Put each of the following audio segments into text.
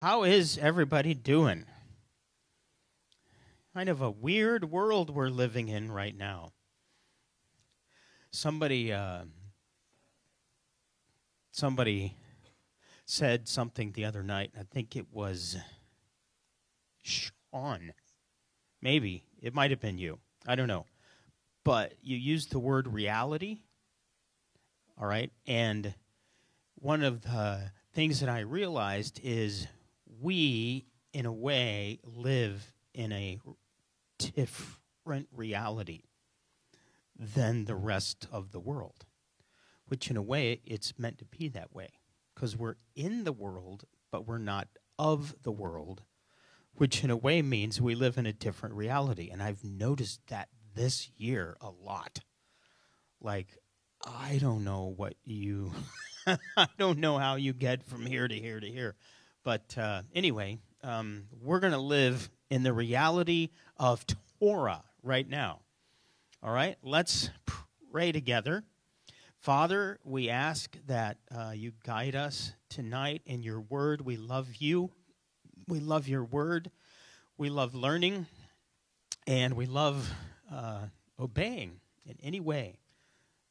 How is everybody doing? Kind of a weird world we're living in right now. Somebody said something the other night. I think it was Sean. Maybe. It might have been you. I don't know. But you used the word reality. All right? And one of the things that I realized is we, in a way, live in a different reality than the rest of the world, which in a way it's meant to be that way because we're in the world, but we're not of the world, which in a way means we live in a different reality. And I've noticed that this year a lot. Like, I don't know what you, I don't know how you get from here to here to here. But anyway, we're going to live in the reality of Torah right now. All right, let's pray together. Father, we ask that you guide us tonight in your word. We love you. We love your word. We love learning. And we love obeying in any way.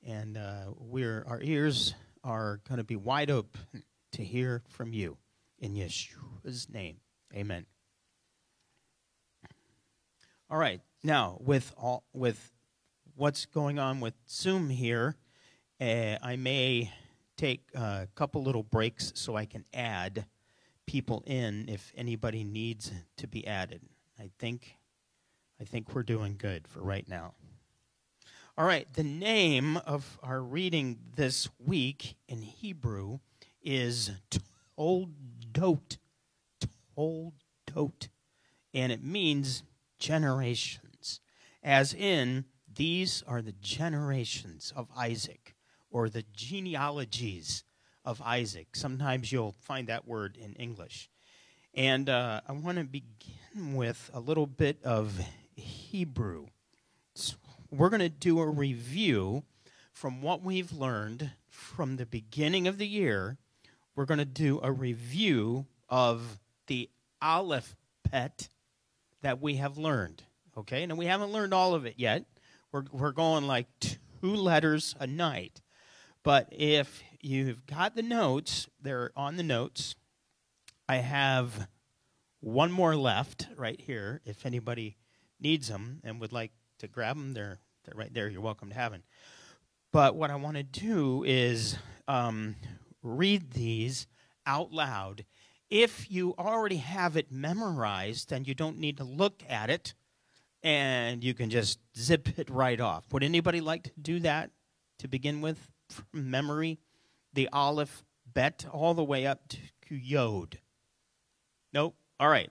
And our ears are going to be wide open to hear from you. In Yeshua's name, amen. All right, now with what's going on with Zoom here, I may take a couple little breaks so I can add people in if anybody needs to be added. I think we're doing good for right now. All right, the name of our reading this week in Hebrew is Toledot. Toledot. And it means generations, as in these are the generations of Isaac, or the genealogies of Isaac. Sometimes you'll find that word in English. And I want to begin with a little bit of Hebrew. So we're going to do a review from what we've learned from the beginning of the year. We're going to do a review of the alphabet that we have learned. Okay, now we haven't learned all of it yet. We're going like 2 letters a night. But if you've got the notes, they're on the notes. I have one more left right here. If anybody needs them and would like to grab them, they're right there. You're welcome to have them. But what I want to do is read these out loud. If you already have it memorized, then you don't need to look at it, and you can just zip it right off. Would anybody like to do that to begin with from memory? The Aleph, Bet, all the way up to Yod. Nope. All right.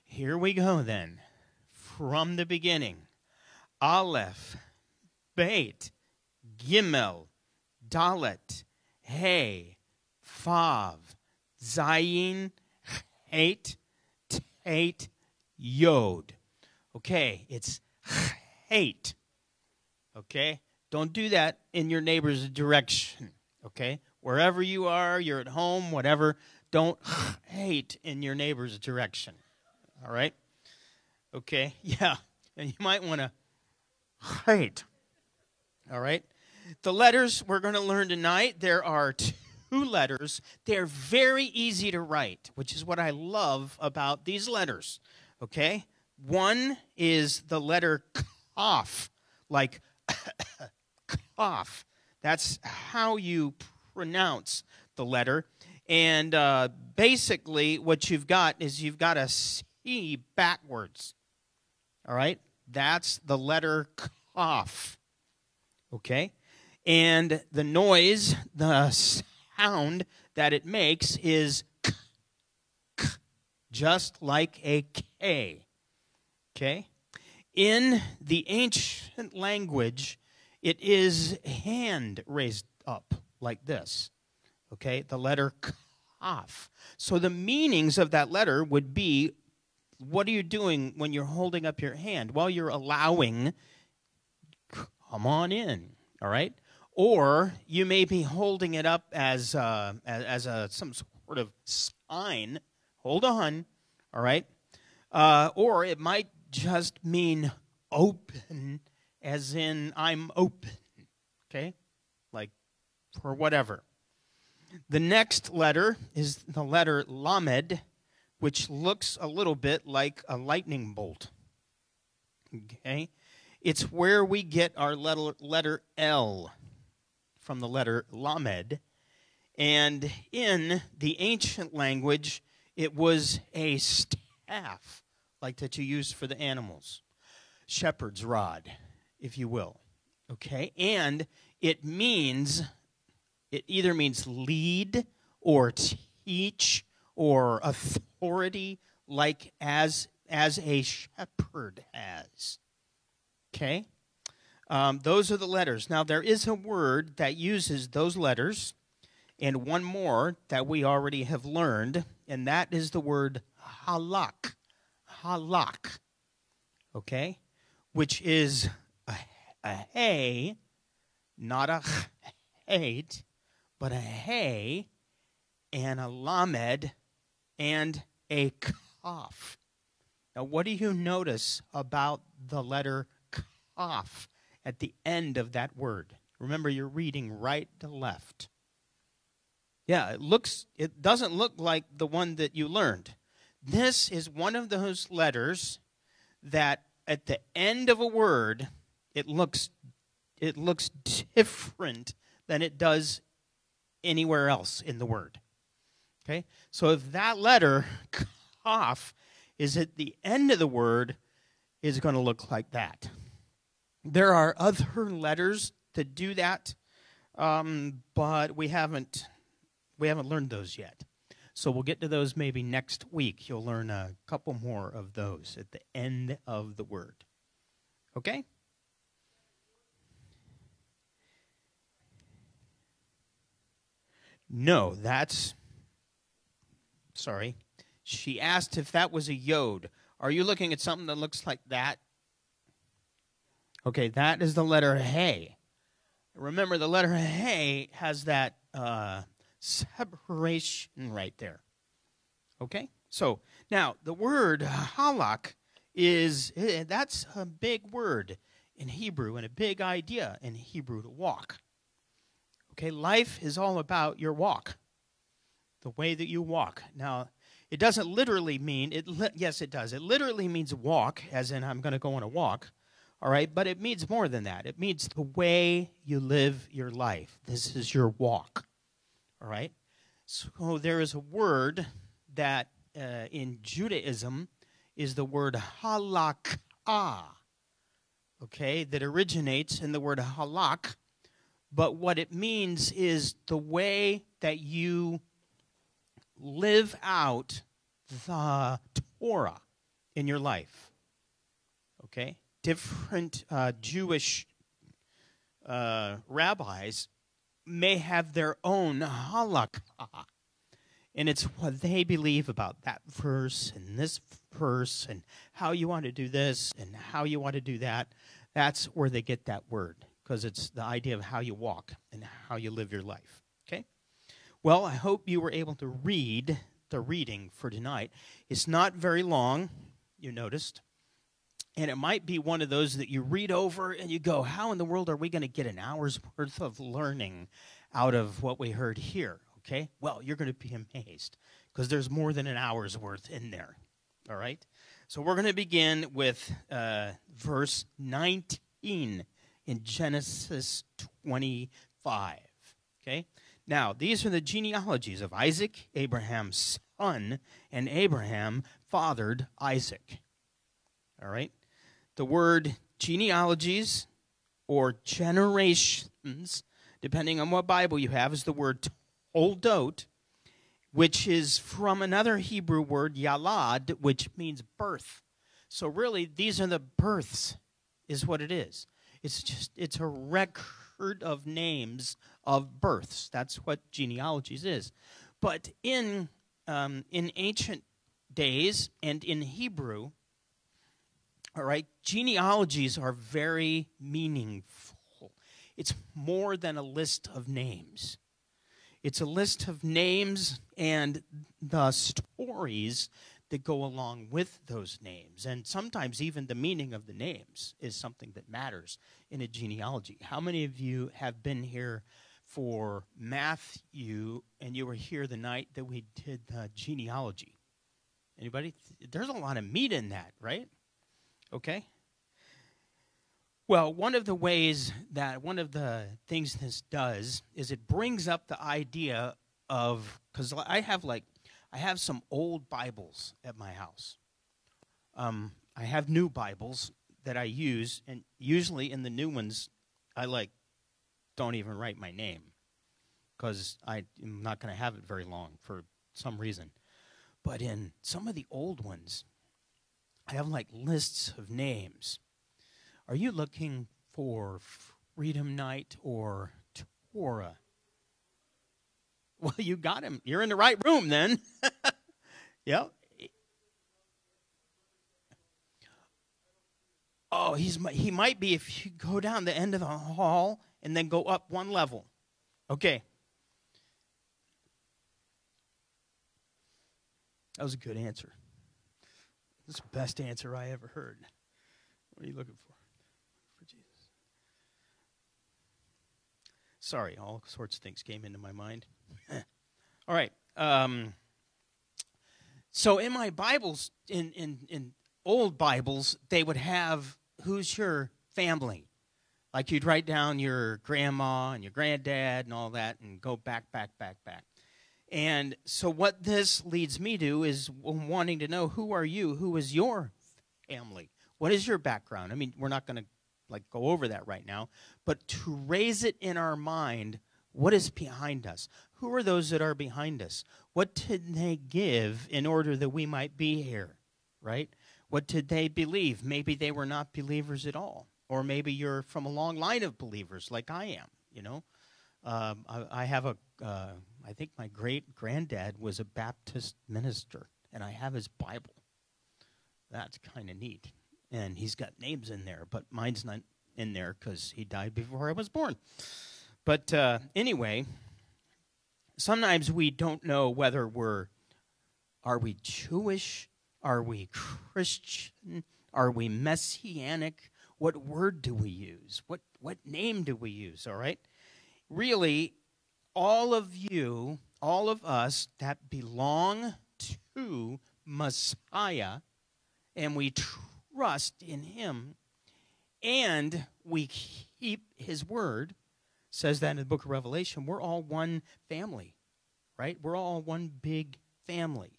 Here we go then. From the beginning. Aleph, Beit, Gimel, Dalet, Hey, Vav, Zayin, Hate, Tate, Yod. Okay, it's hate. Okay? Don't do that in your neighbor's direction. Okay? Wherever you are, you're at home, whatever, don't hate in your neighbor's direction. All right? Okay? Yeah. And you might want to hate. All right? The letters we're going to learn tonight, there are 2 letters. They're very easy to write, which is what I love about these letters. Okay? One is the letter Kaf, like cough. That's how you pronounce the letter. And basically what you've got is you've got a C backwards. All right? That's the letter Kaf. Okay? And the noise, the sound that it makes is k, k, just like a K. Okay? In the ancient language, it is hand raised up like this. Okay? The letter Kaf. So the meanings of that letter would be, what are you doing when you're holding up your hand? Well, you're allowing, come on in. All right? Or you may be holding it up as some sort of sign, hold on, all right? Or it might just mean open, as in I'm open, okay? Like for whatever. The next letter is the letter Lamed, which looks a little bit like a lightning bolt, okay? It's where we get our letter L from the letter Lamed. And in the ancient language, it was a staff, like that you use for the animals. Shepherd's rod, if you will. Okay? And it either means lead or teach or authority, like as a shepherd has. Okay? Those are the letters. Now, there is a word that uses those letters, and one more that we already have learned, and that is the word halak. Halak. Okay? Which is a hay, not a hate, but a hay, and a lamed, and a kaf. Now, what do you notice about the letter kaf at the end of that word? Remember, you're reading right to left. Yeah, it doesn't look like the one that you learned. This is one of those letters that at the end of a word, it looks different than it does anywhere else in the word. Okay? So if that letter, kaf, is at the end of the word, is going to look like that. There are other letters that do that, but we haven't learned those yet. So we'll get to those maybe next week. You'll learn a couple more of those at the end of the word. Okay? No, sorry. She asked if that was a yod. Are you looking at something that looks like that? Okay, that is the letter hey. Remember, the letter hey has that separation right there. Okay? So, now, the word halak that's a big word in Hebrew and a big idea in Hebrew to walk. Okay, life is all about your walk, the way that you walk. Now, it doesn't literally mean, yes, it does. It literally means walk, as in I'm going to go on a walk, all right? But it means more than that. It means the way you live your life. This is your walk, all right? So there is a word that in Judaism is the word halakah, okay, that originates in the word halak. But what it means is the way that you live out the Torah in your life. Okay? Different Jewish rabbis may have their own halakha. And it's what they believe about that verse and this verse and how you want to do this and how you want to do that. That's where they get that word, because it's the idea of how you walk and how you live your life. Okay? Well, I hope you were able to read the reading for tonight. It's not very long, you noticed. And it might be one of those that you read over and you go, how in the world are we going to get an hour's worth of learning out of what we heard here? Okay? Well, you're going to be amazed, because there's more than an hour's worth in there. All right? So we're going to begin with verse 19 in Genesis 25. Okay? Now, these are the genealogies of Isaac, Abraham's son, and Abraham fathered Isaac. All right? The word genealogies or generations, depending on what Bible you have, is the word Toledot, which is from another Hebrew word, yalad, which means birth. So really, these are the births, is what it is. It's a record of names of births. That's what genealogies is. But in ancient days and in Hebrew, all right, genealogies are very meaningful. It's more than a list of names. It's a list of names and the stories that go along with those names. And sometimes even the meaning of the names is something that matters in a genealogy. How many of you have been here for Matthew, and you were here the night that we did the genealogy? Anybody? There's a lot of meat in that, right? Okay. Well, one of the things this does is it brings up the idea of, because I have some old Bibles at my house. I have new Bibles that I use, and usually in the new ones, I don't even write my name, because I'm not going to have it very long for some reason. But in some of the old ones, I have lists of names. Are you looking for Freedom Night or Torah? Well, you got him. You're in the right room then. Yep. Oh, he might be if you go down the end of the hall and then go up one level. Okay. That was a good answer. That's the best answer I ever heard. What are you looking for? For Jesus. Sorry, all sorts of things came into my mind. All right. So in my Bibles, in old Bibles, they would have, who's your family? Like you'd write down your grandma and your granddad and all that and go back. And so what this leads me to is wanting to know, who are you? Who is your family? What is your background? I mean, we're not going to go over that right now, but to raise it in our mind, what is behind us? Who are those that are behind us? What did they give in order that we might be here, right? What did they believe? Maybe they were not believers at all. Or maybe you're from a long line of believers like I am, you know. I have I think my great-granddad was a Baptist minister, and I have his Bible. That's kind of neat. And he's got names in there, but mine's not in there because he died before I was born. But anyway, sometimes we don't know whether are we Jewish? Are we Christian? Are we Messianic? What word do we use? What name do we use, all right? Really, all of you, all of us that belong to Messiah, and we trust in him, and we keep his word, says that in the book of Revelation, we're all one family, right? We're all one big family.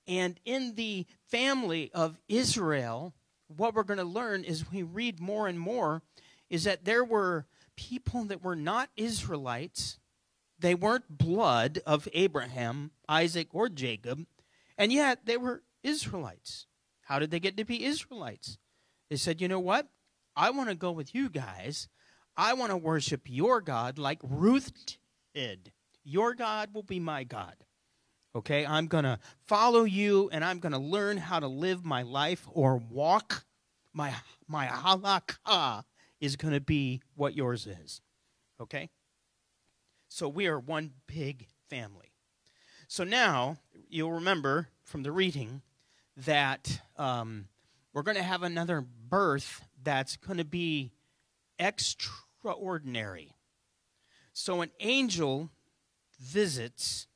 And in the family of Israel, what we're going to learn as we read more and more is that there were people that were not Israelites. They weren't blood of Abraham, Isaac, or Jacob, and yet they were Israelites. How did they get to be Israelites? They said, you know what? I want to go with you guys. I want to worship your God like Ruth did. Your God will be my God. Okay, I'm going to follow you, and I'm going to learn how to live my life or walk. My halakha is going to be what yours is. Okay? So we are one big family. So now, you'll remember from the reading that we're going to have another birth that's going to be extraordinary. So an angel visits...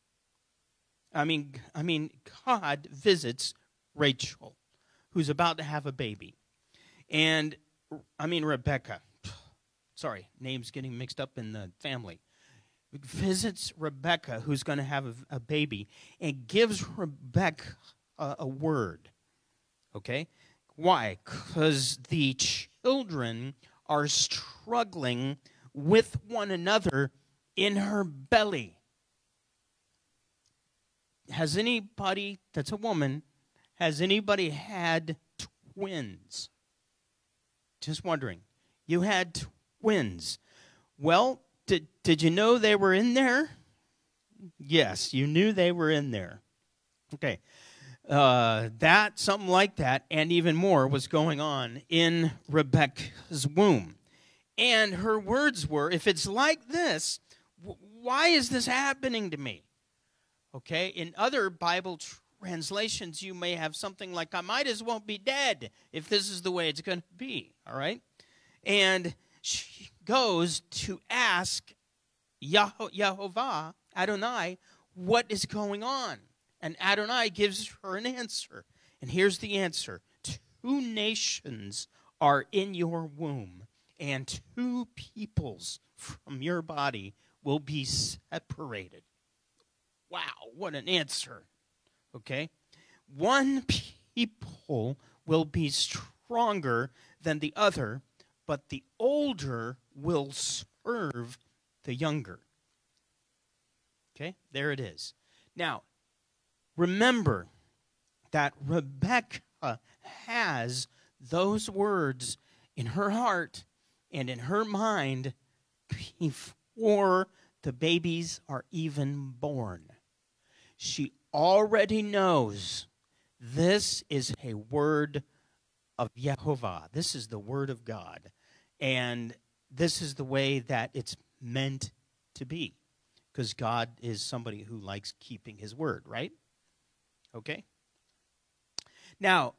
God visits Rachel, who's about to have a baby. And, Rebecca. Sorry, names getting mixed up in the family. Visits Rebecca, who's going to have a baby, and gives Rebecca a word. Okay? Why? Because the children are struggling with one another in her belly. Has anybody, that's a woman, has anybody had twins? Just wondering. You had twins. Well, did you know they were in there? Yes, you knew they were in there. Okay. Something like that, and even more was going on in Rebecca's womb. And her words were, if it's like this, why is this happening to me? Okay, in other Bible translations, you may have something like, I might as well be dead if this is the way it's going to be, all right? And she goes to ask Yehovah, Adonai, what is going on? And Adonai gives her an answer. And here's the answer. 2 nations are in your womb, and 2 peoples from your body will be separated. Wow, what an answer. Okay? 1 people will be stronger than the other, but the older will serve the younger. Okay? There it is. Now, remember that Rebecca has those words in her heart and in her mind before the babies are even born. She already knows this is a word of Yehovah. This is the word of God. And this is the way that it's meant to be. Because God is somebody who likes keeping his word, right? Okay? Now,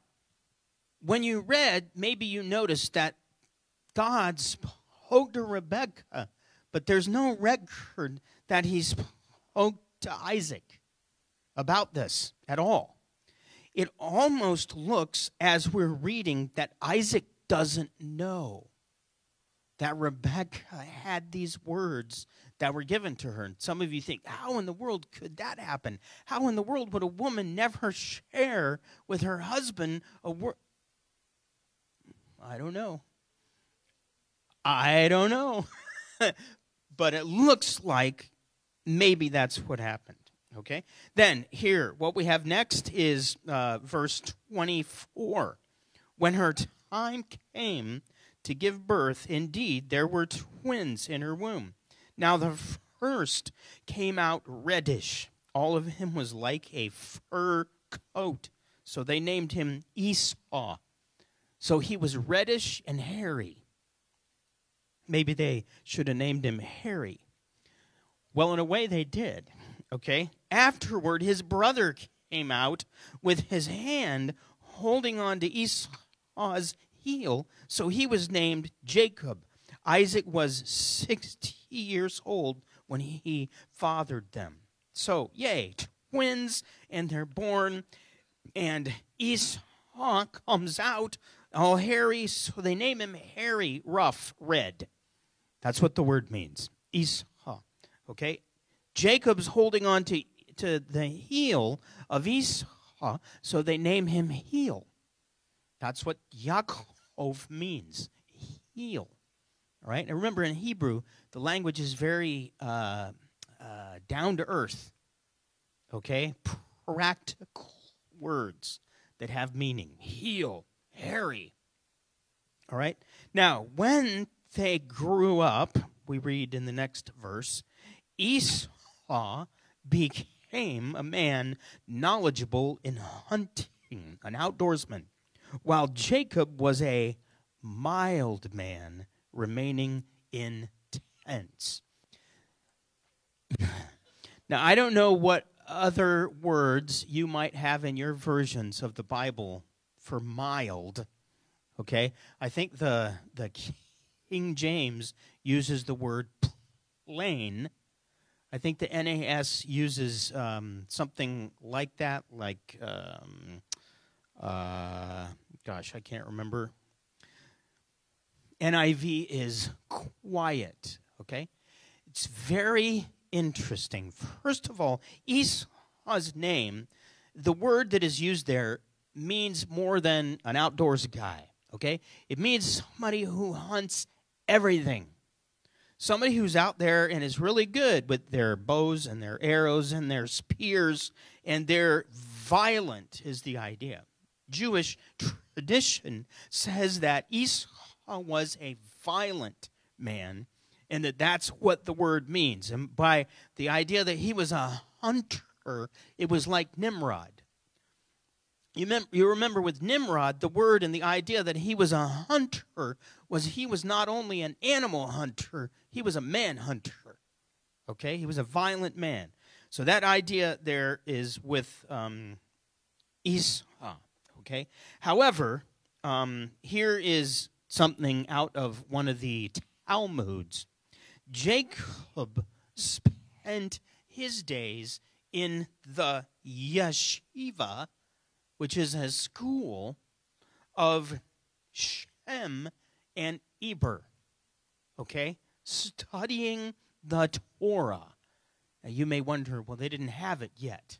when you read, maybe you noticed that God spoke to Rebekah, but there's no record that he spoke to Isaac about this at all. It almost looks, as we're reading, that Isaac doesn't know that Rebekah had these words that were given to her. And some of you think, how in the world could that happen? How in the world would a woman never share with her husband a word? I don't know. I don't know. But it looks like maybe that's what happened. Okay? Then, here, what we have next is verse 24. When her time came to give birth, indeed, there were twins in her womb. Now the first came out reddish. All of him was like a fur coat. So they named him Esau. So he was reddish and hairy. Maybe they should have named him Harry. Well, in a way they did. Okay? Afterward, his brother came out with his hand holding on to Esau's heel, so he was named Jacob. Isaac was 60 years old when he fathered them. So, yay, twins, and they're born, and Esau comes out all hairy, so they name him Hairy, Rough, Red. That's what the word means, Esau. Okay? Jacob's holding on to the heel of Esau, so they name him Heel. That's what Yaakov means, heel. All right? And remember, in Hebrew, the language is very down to earth. Okay? Practical words that have meaning. Heel, hairy. All right? Now, when they grew up, we read in the next verse, Esau became a man knowledgeable in hunting, an outdoorsman, while Jacob was a mild man, remaining in tents. Now, I don't know what other words you might have in your versions of the Bible for mild, okay? I think the King James uses the word plain. I think the NAS uses something like that, like, gosh, I can't remember. NIV is quiet, okay? It's very interesting. First of all, Esau's name, the word that is used there means more than an outdoors guy, okay? It means somebody who hunts everything. Somebody who's out there and is really good with their bows and their arrows and their spears, and they're violent is the idea. Jewish tradition says that Esau was a violent man, and that's what the word means. And by the idea that he was a hunter, it was like Nimrod. You remember with Nimrod, the word and the idea that he was a hunter was he was not only an animal hunter, he was a man hunter. Okay? He was a violent man. So that idea there is with Esau. Okay? However, here is something out of one of the Talmuds. Jacob spent his days in the yeshiva, which is a school of Shem and Eber, okay, studying the Torah. Now you may wonder, well, they didn't have it yet,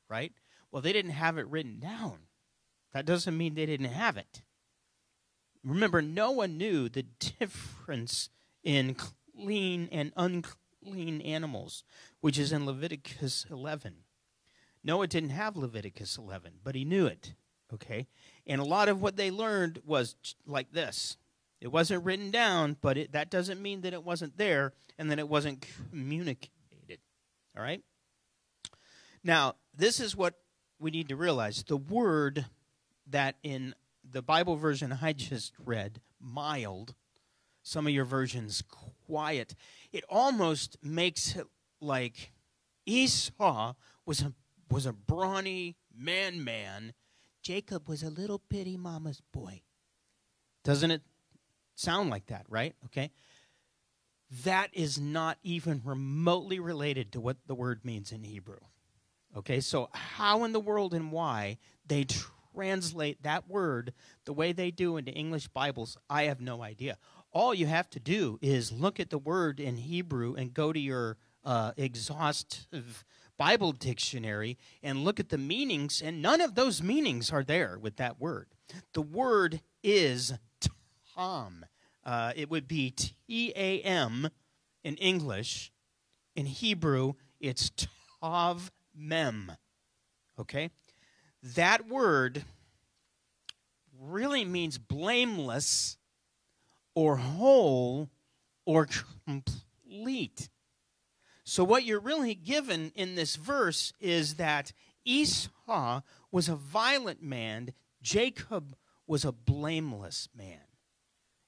right? Well, they didn't have it written down. That doesn't mean they didn't have it. Remember, Noah knew the difference in clean and unclean animals, which is in Leviticus 11. Noah didn't have Leviticus 11, but he knew it, okay? And a lot of what they learned was like this. It wasn't written down, but that doesn't mean that it wasn't there and that it wasn't communicated, all right? Now, this is what we need to realize. The word that in the Bible version I just read, mild, some of your versions quiet, it almost makes it like Esau was a brawny man. Jacob was a little bitty mama's boy. Doesn't it sound like that, right? Okay. That is not even remotely related to what the word means in Hebrew. Okay, so how in the world and why they translate that word the way they do into English Bibles, I have no idea. All you have to do is look at the word in Hebrew and go to your exhaustive Bible dictionary and look at the meanings, and none of those meanings are there with that word. The word is tam. It would be T-A-M in English. In Hebrew, it's tav mem. Okay? That word really means blameless or whole or complete. So what you're really given in this verse is that Esau was a violent man, Jacob was a blameless man.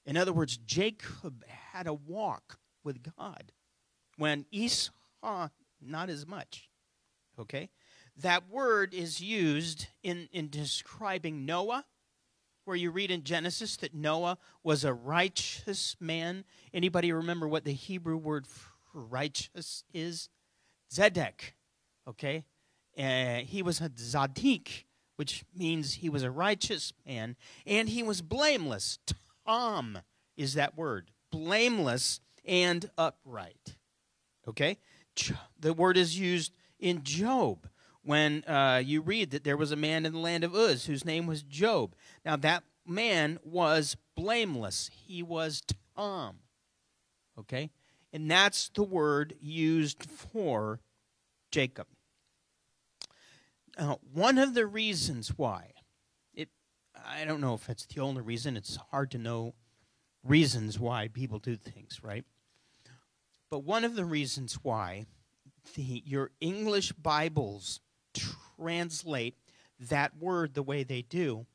In other words, Jacob had a walk with God, when Esau, not as much. Okay? That word is used in describing Noah, where you read in Genesis that Noah was a righteous man. Anybody remember what the Hebrew word for righteous is? Zedek. Okay? He was a Zadik, which means he was a righteous man, and he was blameless. Tam is that word. Blameless and upright. Okay? The word is used in Job when you read that there was a man in the land of Uz whose name was Job. Now that man was blameless. He was tam. Okay? And that's the word used for Jacob. One of the reasons why, I don't know if it's the only reason, it's hard to know reasons why people do things, right? But one of the reasons why your English Bibles translate that word the way they do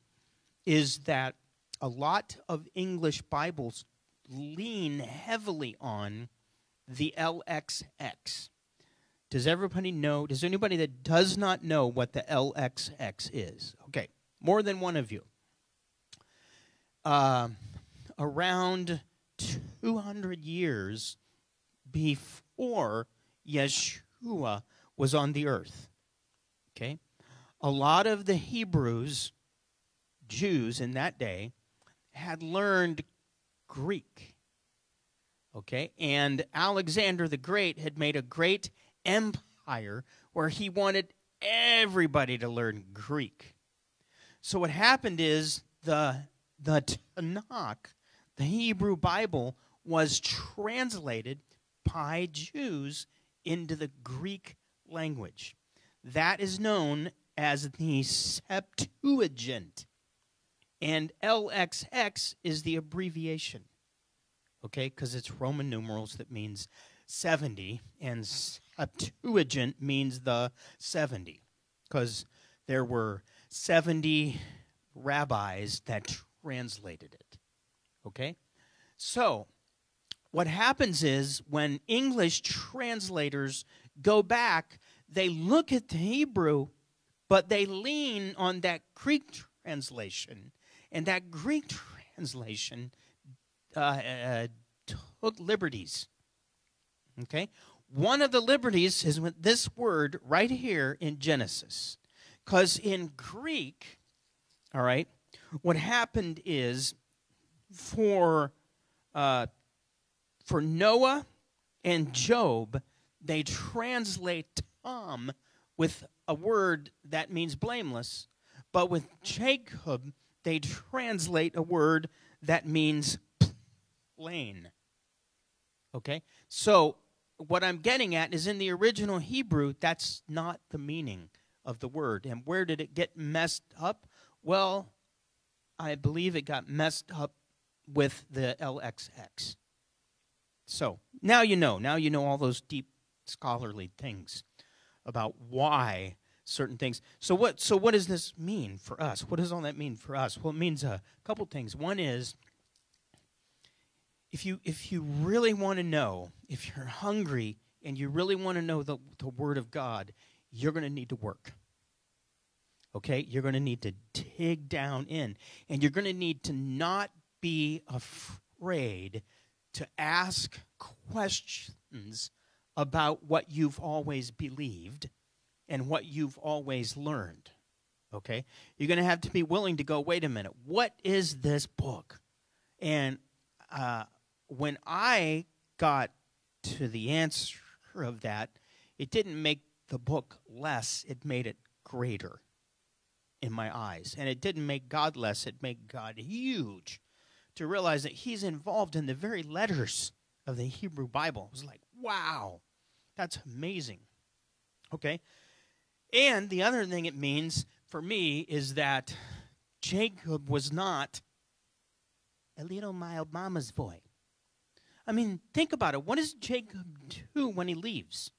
is that a lot of English Bibles lean heavily on the LXX. Does everybody know? Does anybody that does not know what the LXX is? Okay, more than one of you. Around 200 years before Yeshua was on the earth, okay, a lot of the Hebrews, Jews in that day, had learned Greek, okay, and Alexander the Great had made a great empire where he wanted everybody to learn Greek. So what happened is the Tanakh, the Hebrew Bible, was translated by Jews into the Greek language. That is known as the Septuagint. And LXX is the abbreviation, okay, because it's Roman numerals that means 70, and Septuagint means the 70, because there were 70 rabbis that translated it, okay? So, what happens is when English translators go back, they look at the Hebrew, but they lean on that Greek translation. And that Greek translation took liberties. Okay? One of the liberties is with this word right here in Genesis. Because in Greek, all right, what happened is for Noah and Job, they translate Tom with a word that means blameless, but with Jacob, they translate a word that means plain. Okay? So what I'm getting at is in the original Hebrew, that's not the meaning of the word. And where did it get messed up? Well, I believe it got messed up with the LXX. So now you know. Now you know all those deep scholarly things about why certain things. So what does this mean for us? What does all that mean for us? Well, it means a couple things. One is, if you really want to know, if you're hungry and you really want to know the Word of God, you're going to need to work. Okay? You're going to need to dig down in. And you're going to need to not be afraid to ask questions about what you've always believed and what you've always learned. Okay? You're going to have to be willing to go, wait a minute, what is this book? And when I got to the answer of that, it didn't make the book less, it made it greater in my eyes. And it didn't make God less, it made God huge. To realize that he's involved in the very letters of the Hebrew Bible. It was like, wow, that's amazing. Okay? And the other thing it means for me is that Jacob was not a little mild mama's boy. I mean, think about it. What does Jacob do when he leaves?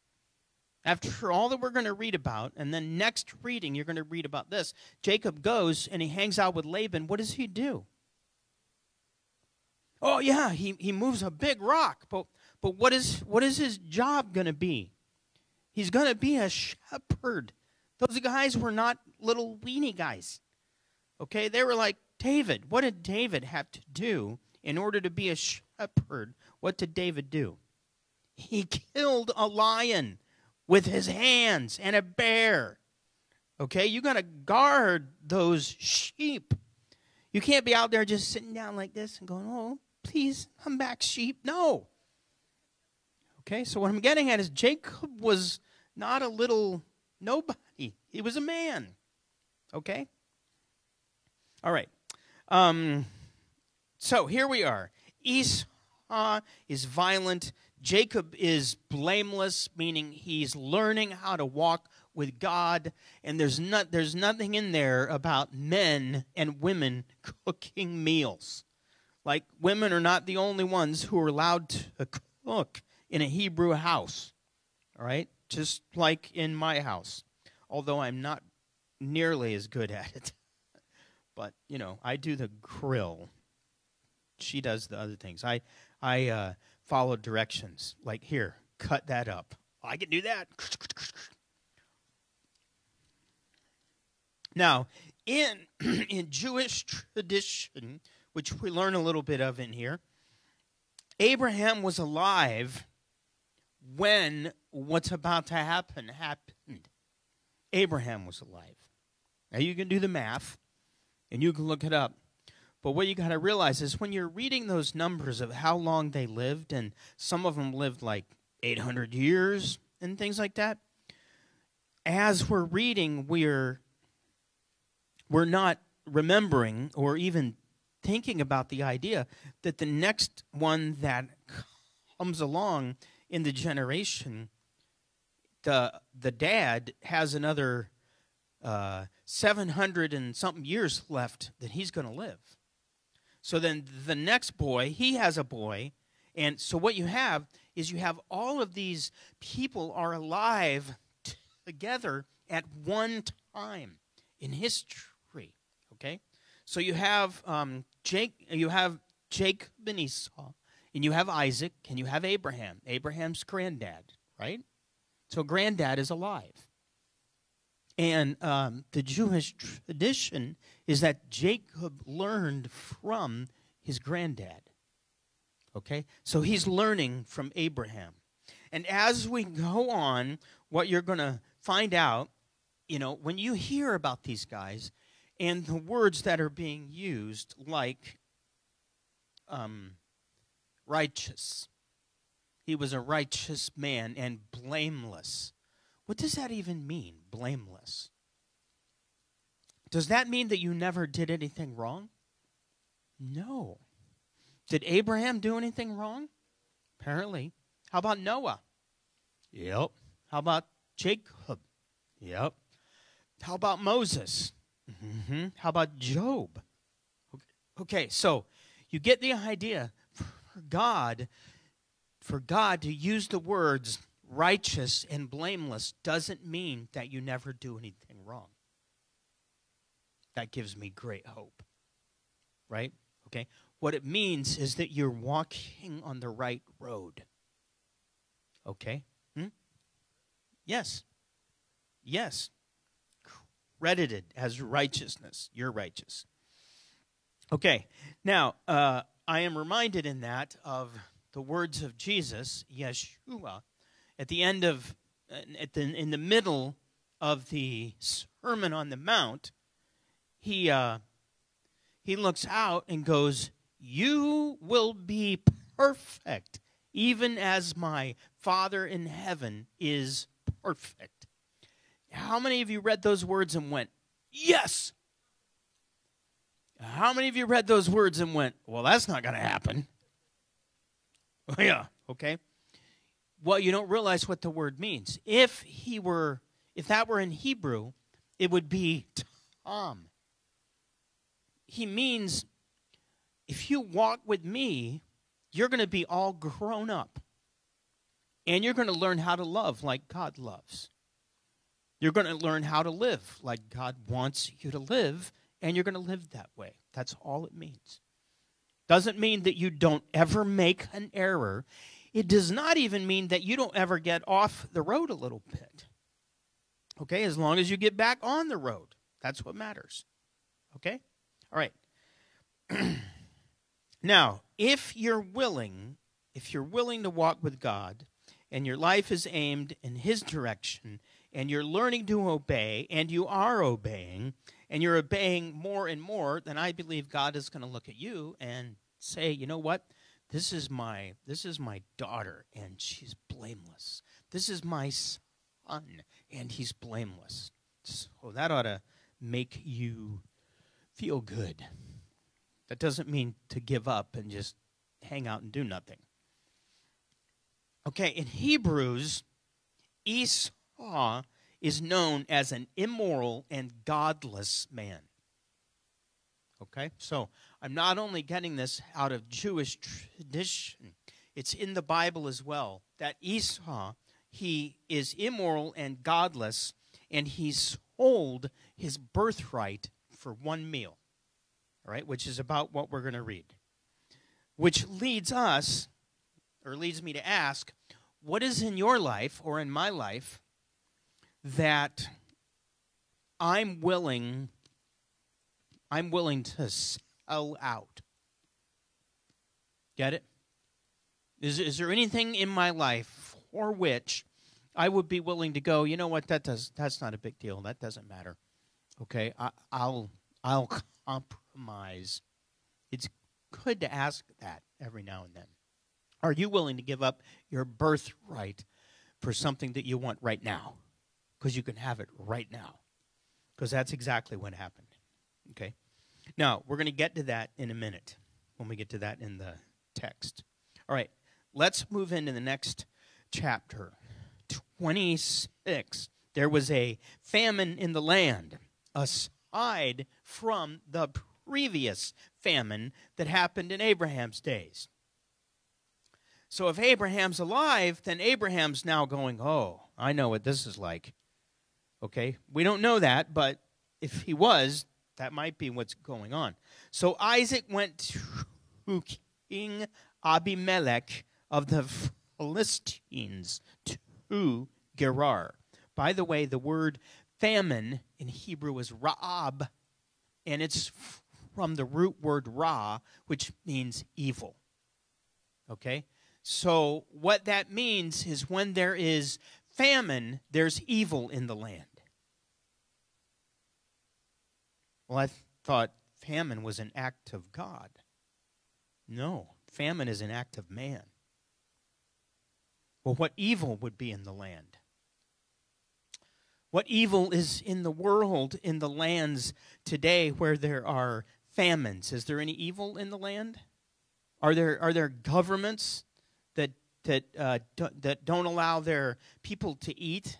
After all that we're going to read about, and then next reading you're going to read about this, Jacob goes and he hangs out with Laban. What does he do? Oh, yeah, he moves a big rock. But what is his job going to be? He's going to be a shepherd. Those guys were not little weenie guys. Okay, they were like David. What did David have to do in order to be a shepherd? What did David do? He killed a lion with his hands and a bear. Okay, you got to guard those sheep. You can't be out there just sitting down like this and going, oh, please come back, sheep. No. Okay, so what I'm getting at is Jacob was not a little nobody. He was a man. Okay? All right. So here we are. Esau is violent. Jacob is blameless, meaning he's learning how to walk with God. And there's nothing in there about men and women cooking meals. Like, women are not the only ones who are allowed to cook in a Hebrew house. All right? Just like in my house. Although I'm not nearly as good at it. But, you know, I do the grill. She does the other things. I follow directions. Like, here, cut that up. I can do that. Now, in Jewish tradition, which we learn a little bit of in here, Abraham was alive when what's about to happen happened. Abraham was alive. Now, you can do the math, and you can look it up. But what you got to realize is when you're reading those numbers of how long they lived, and some of them lived like 800 years and things like that, as we're reading, we're not remembering or even thinking about the idea that the next one that comes along in the generation, the dad has another 700 and something years left that he's going to live. So then the next boy, he has a boy. And so what you have is you have all of these people are alive together at one time in history. Okay? So you have Jacob and Esau, And you have Isaac, and you have Abraham. Abraham's granddad, right? So granddad is alive. And the Jewish tradition is that Jacob learned from his granddad. Okay? So he's learning from Abraham. And as we go on, what you're going to find out, when you hear about these guys and the words that are being used, like righteous. He was a righteous man and blameless. What does that even mean, blameless? Does that mean that you never did anything wrong? No. Did Abraham do anything wrong? Apparently. How about Noah? Yep. How about Jacob? Yep. How about Moses? Mm-hmm. How about Job? Okay, so you get the idea. For God to use the words righteous and blameless doesn't mean that you never do anything wrong. That gives me great hope. Right? Okay? What it means is that you're walking on the right road. Okay? Yes. Yes. Credited as righteousness. You're righteous. Okay. Now, I am reminded in that of the words of Jesus, Yeshua, at the end of, in the middle of the Sermon on the Mount. He looks out and goes, "You will be perfect, even as my Father in heaven is perfect." How many of you read those words and went, "Yes"? How many of you read those words and went, "Well, that's not going to happen"? Oh, yeah, okay. Well, you don't realize what the word means. If that were in Hebrew, it would be Tom. He means, if you walk with me, you're going to be all grown up. And you're going to learn how to love like God loves. You're going to learn how to live like God wants you to live, and you're going to live that way. That's all it means. Doesn't mean that you don't ever make an error. It does not even mean that you don't ever get off the road a little bit. Okay, as long as you get back on the road. That's what matters. Okay? All right. Now, if you're willing to walk with God, and your life is aimed in His direction, and you're learning to obey, and you are obeying, and you're obeying more and more, then I believe God is going to look at you and say, "You know what? This is my daughter, and she's blameless. This is my son, and he's blameless." So that ought to make you feel good. That doesn't mean to give up and just hang out and do nothing. Okay, in Hebrews, Esau is known as an immoral and godless man. Okay, so I'm not only getting this out of Jewish tradition, it's in the Bible as well, that Esau, he is immoral and godless, and he sold his birthright for one meal, all right, which is about what we're going to read. Which leads me to ask, what is in your life or in my life that I'm willing to sell out? Get it? Is there anything in my life for which I would be willing to go, "You know what, that's not a big deal. That doesn't matter. Okay, I'll compromise." It's good to ask that every now and then. Are you willing to give up your birthright for something that you want right now? Because you can have it right now. Because that's exactly what happened. Okay? Now, we're going to get to that in a minute when we get to that in the text. All right, let's move into the next chapter, 26. There was a famine in the land, aside from the previous famine that happened in Abraham's days. So if Abraham's alive, then Abraham's now going, "Oh, I know what this is like." Okay? We don't know that, but if he was, that might be what's going on. So Isaac went to King Abimelech of the Philistines to Gerar. By the way, the word famine in Hebrew is ra'ab, and it's from the root word ra, which means evil. Okay? So what that means is when there is famine, there's evil in the land. Well, I thought famine was an act of God. No, famine is an act of man. Well, what evil would be in the land? What evil is in the world, in the lands today where there are famines? Is there any evil in the land? Are there governments that don't allow their people to eat?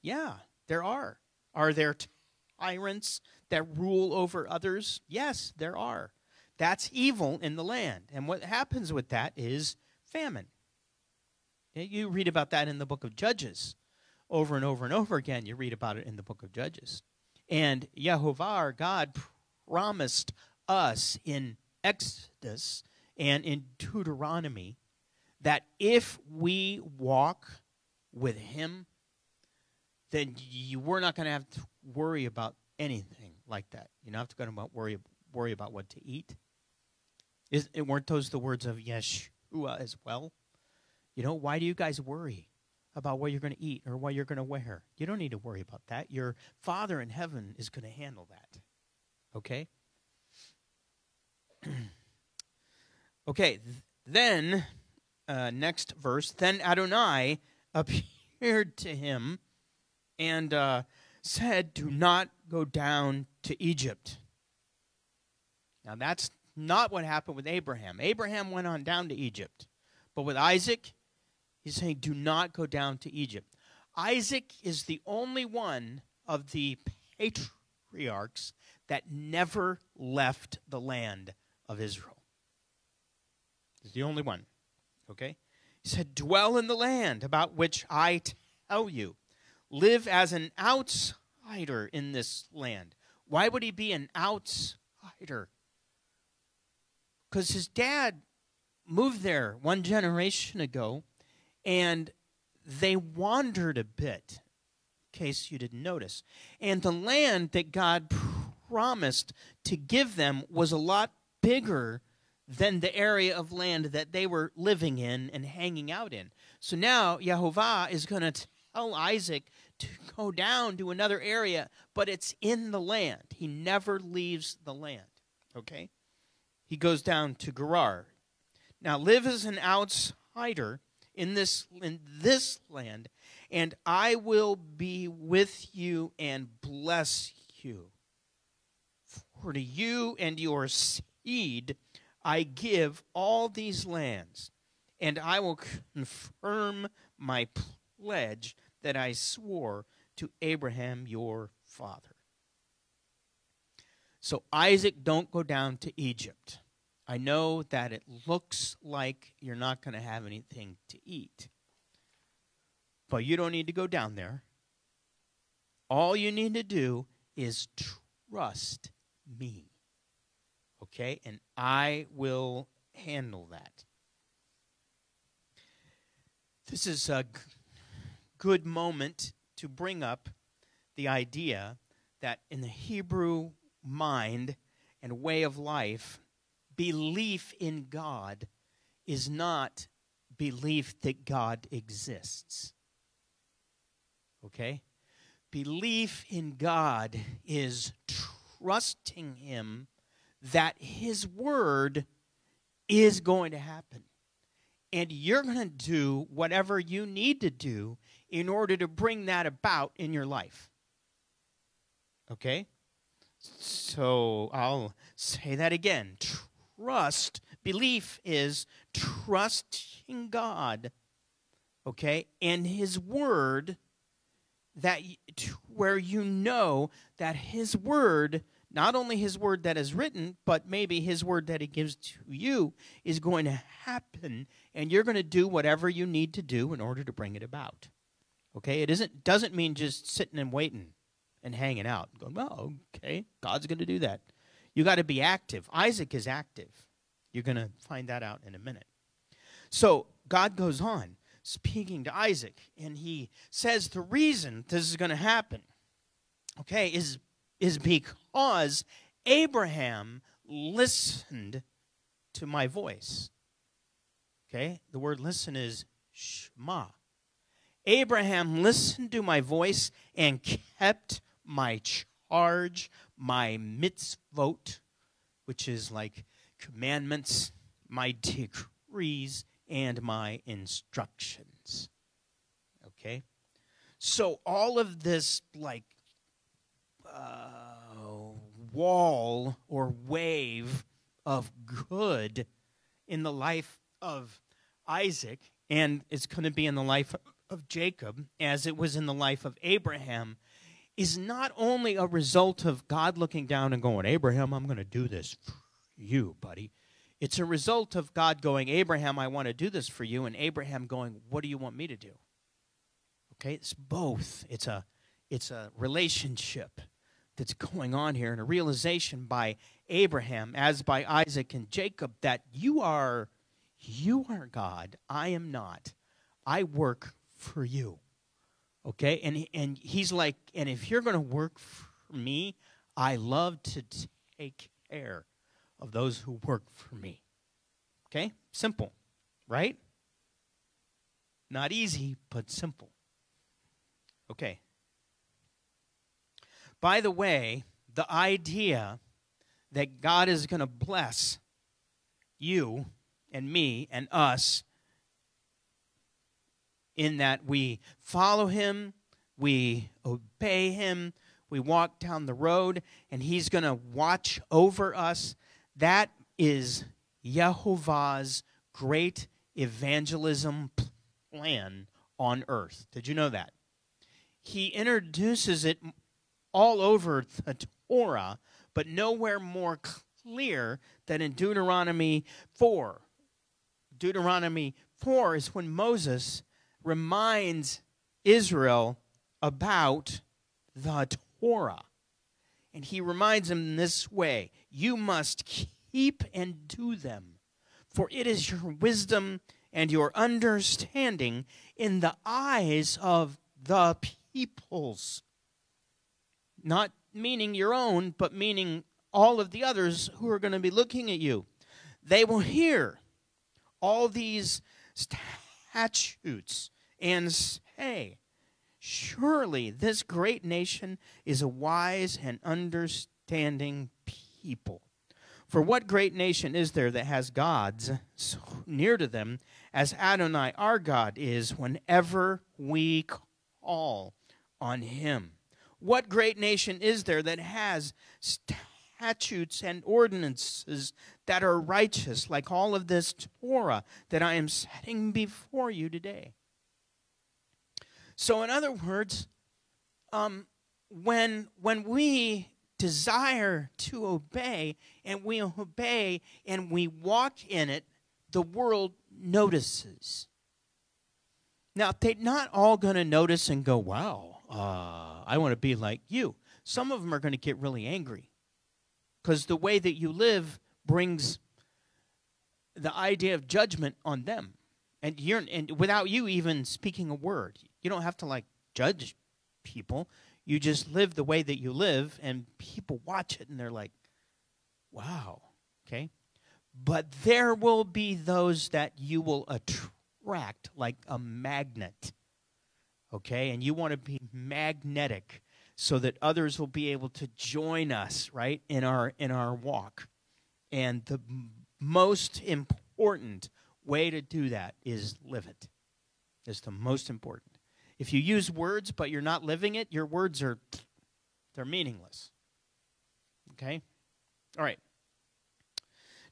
Yeah, there are. Are there tyrants that rule over others? Yes, there are. That's evil in the land. And what happens with that is famine. You read about that in the book of Judges. Over and over and over again, you read about it in the book of Judges. And Yehovah, our God, promised us in Exodus and in Deuteronomy that if we walk with him, then we're not going to have to worry about anything like that. You're not going to worry about what to eat. Weren't those the words of Yeshua as well? You know, why do you guys worry about what you're going to eat or what you're going to wear? You don't need to worry about that. Your Father in heaven is going to handle that. Okay? Okay, then, next verse, then Adonai appeared to him and said, do not go down to Egypt. Now, that's not what happened with Abraham. Abraham went on down to Egypt. But with Isaac, he's saying, do not go down to Egypt. Isaac is the only one of the patriarchs that never left the land of Israel. He's the only one. Okay? He said, dwell in the land about which I tell you. Live as an outsider in this land. Why would he be an outsider? Because his dad moved there one generation ago, and they wandered a bit, in case you didn't notice. And the land that God promised to give them was a lot bigger than the area of land that they were living in and hanging out in. So now Yehovah is going to tell Isaac to go down to another area, but it's in the land. He never leaves the land, okay? He goes down to Gerar. Now live as an outsider in this land, and I will be with you and bless you. For to you and your seed I give all these lands, and I will confirm my pledge that I swore to Abraham your father. So Isaac, don't go down to Egypt. I know that it looks like you're not going to have anything to eat. But you don't need to go down there. All you need to do is trust me. Okay? And I will handle that. This is a good moment to bring up the idea that in the Hebrew mind and way of life, belief in God is not belief that God exists. Okay? Belief in God is trusting him that his word is going to happen. And you're going to do whatever you need to do in order to bring that about in your life. Okay? So I'll say that again. Trust, belief is trusting God, okay, and his word, that where you know that his word, not only his word that is written, but maybe his word that he gives to you is going to happen, and you're going to do whatever you need to do in order to bring it about. Okay? It doesn't mean just sitting and waiting and hanging out, going, well, okay, God's going to do that. You got to be active. Isaac is active. You're going to find that out in a minute. So God goes on speaking to Isaac, and he says the reason this is going to happen, okay, is because Abraham listened to my voice. Okay, the word listen is shema. Abraham listened to my voice and kept my charge, my mitzvot, which is like commandments, my decrees, and my instructions. Okay? So all of this, like, wall or wave of good in the life of Isaac, and it's going to be in the life of Jacob, as it was in the life of Abraham, is not only a result of God looking down and going, Abraham, I'm going to do this for you, buddy. It's a result of God going, Abraham, I want to do this for you, and Abraham going, what do you want me to do? Okay, it's both. It's a relationship that's going on here, and a realization by Abraham, as by Isaac and Jacob, that you are God, I am not. I work for you. Okay? And he's like, and if you're going to work for me, I love to take care of those who work for me. Okay? Simple, right? Not easy, but simple. Okay. By the way, the idea that God is going to bless you and me and us in that we follow him, we obey him, we walk down the road, and he's going to watch over us, that is Yehovah's great evangelism plan on earth. Did you know that? He introduces it all over the Torah, but nowhere more clear than in Deuteronomy 4. Deuteronomy 4 is when Moses reminds Israel about the Torah. And he reminds them in this way, you must keep and do them, for it is your wisdom and your understanding in the eyes of the peoples. Not meaning your own, but meaning all of the others who are going to be looking at you. They will hear all these statutes and say, surely this great nation is a wise and understanding people. For what great nation is there that has gods so near to them as Adonai our God is whenever we call on him? What great nation is there that has statutes and ordinances that are righteous, like all of this Torah that I am setting before you today? So in other words, when we desire to obey and we walk in it, the world notices. Now, they're not all going to notice and go, wow, I want to be like you. Some of them are going to get really angry because the way that you live brings the idea of judgment on them. And without you even speaking a word. You don't have to, like, judge people. You just live the way that you live, and people watch it, and they're like, wow, okay? But there will be those that you will attract like a magnet, okay? And you want to be magnetic so that others will be able to join us, right, in our walk. And the most important way to do that is live it. It's the most important. If you use words but you're not living it, your words they're meaningless. Okay? All right.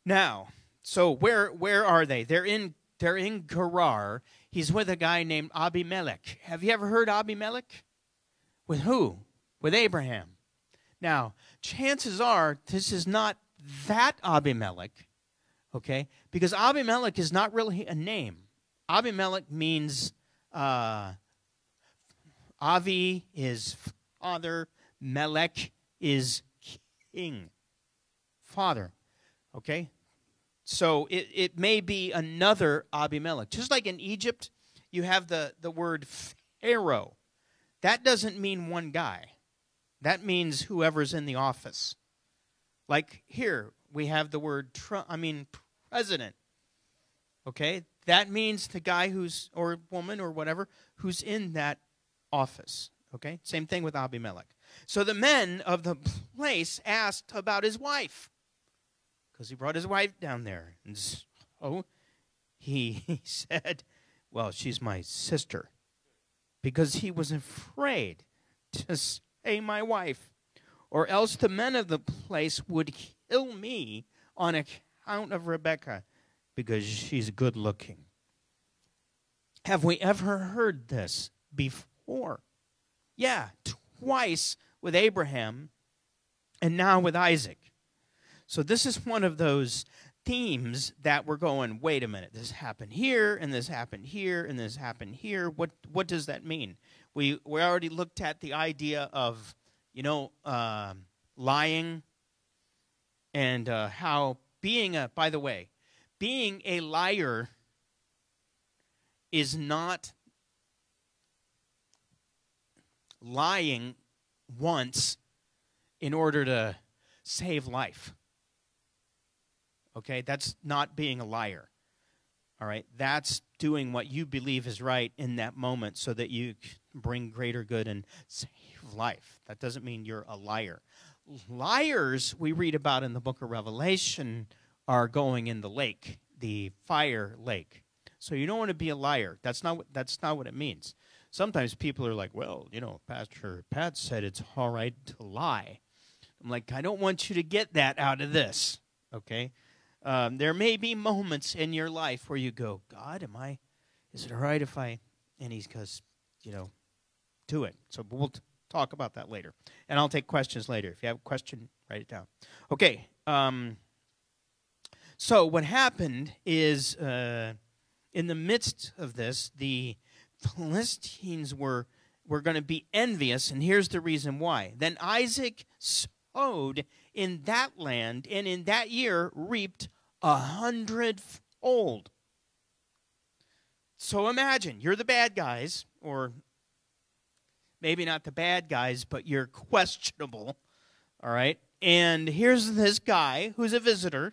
Now, so where are they? They're in Gerar. He's with a guy named Abimelech. Have you ever heard Abimelech? With who? With Abraham. Now, chances are this is not that Abimelech, okay? Because Abimelech is not really a name. Abimelech means Avi is father, Melech is king. Father, okay? So it may be another Abimelech. Just like in Egypt, you have the word Pharaoh. That doesn't mean one guy. That means whoever's in the office. Like here, we have the word president. Okay? That means the guy who's, or woman or whatever, who's in that office. Okay? Same thing with Abimelech. So the men of the place asked about his wife, because he brought his wife down there. And so he said, well, she's my sister. Because he was afraid to say my wife, or else the men of the place would kill me on account of Rebekah, because she's good looking. Have we ever heard this before? Yeah, twice with Abraham and now with Isaac. So this is one of those themes that we're going, wait a minute, this happened here, and this happened here, and this happened here. What does that mean? We already looked at the idea of, lying, and how being a liar is not lying once in order to save life. Okay, that's not being a liar. All right, that's doing what you believe is right in that moment so that you bring greater good and save life. That doesn't mean you're a liar. Liars, we read about in the book of Revelation, are going in the lake, the fire lake. So you don't want to be a liar. That's not what it means. Sometimes people are like, well, Pastor Pat said it's all right to lie. I'm like, I don't want you to get that out of this, okay? There may be moments in your life where you go, God, is it all right if and he goes, do it. So we'll talk about that later. And I'll take questions later. If you have a question, write it down. Okay. So what happened is, in the midst of this, the Philistines were going to be envious, and here's the reason why. Then Isaac sowed in that land, and in that year reaped 100-fold. So imagine, you're the bad guys, or maybe not the bad guys, but you're questionable, all right? And here's this guy who's a visitor,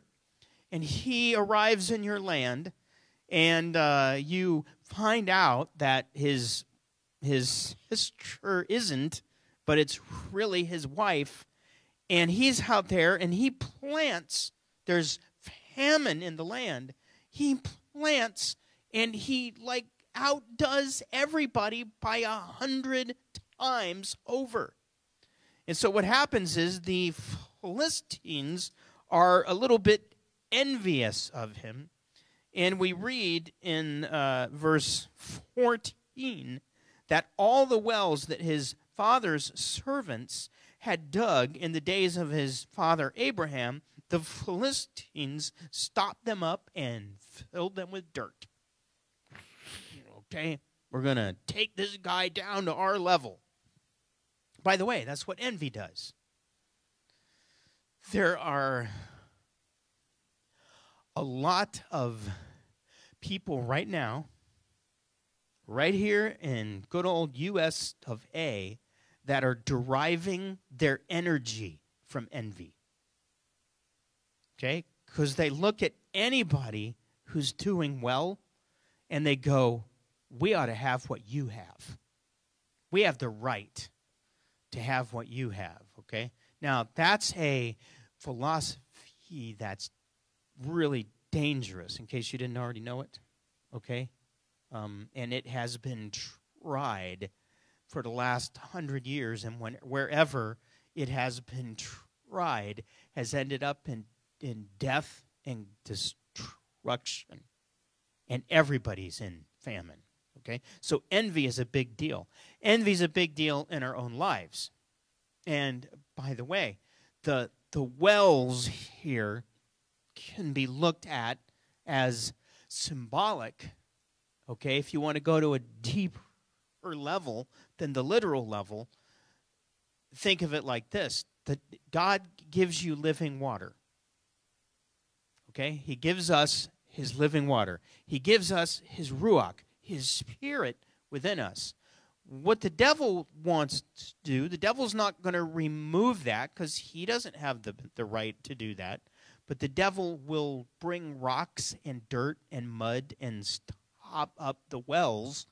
and he arrives in your land, and you find out that his sister isn't, but it's really his wife, and he's out there, and he plants. There's famine in the land. He plants, and he outdoes everybody by 100 times over. And so what happens is the Philistines are a little bit envious of him. And we read in verse 14 that all the wells that his father's servants had dug in the days of his father Abraham, the Philistines stopped them up and filled them with dirt. Okay, we're going to take this guy down to our level. By the way, that's what envy does. There are a lot of people right now, right here in good old U.S. of A., that are deriving their energy from envy. Okay? Because they look at anybody who's doing well, and they go, we ought to have what you have. We have the right to have what you have, okay? Now, that's a philosophy that's really dangerous, in case you didn't already know it, okay? And it has been tried for the last 100 years, and wherever it has been tried has ended up in death and destruction, and everybody's in famine, okay? So envy is a big deal. Envy is a big deal in our own lives. And by the way, the wells here can be looked at as symbolic, okay? If you want to go to a deeper level than the literal level, think of it like this: that God gives you living water. Okay? He gives us his living water. He gives us his ruach, his spirit within us. What the devil wants to do, the devil's not going to remove that because he doesn't have the right to do that. But the devil will bring rocks and dirt and mud and stop up the wells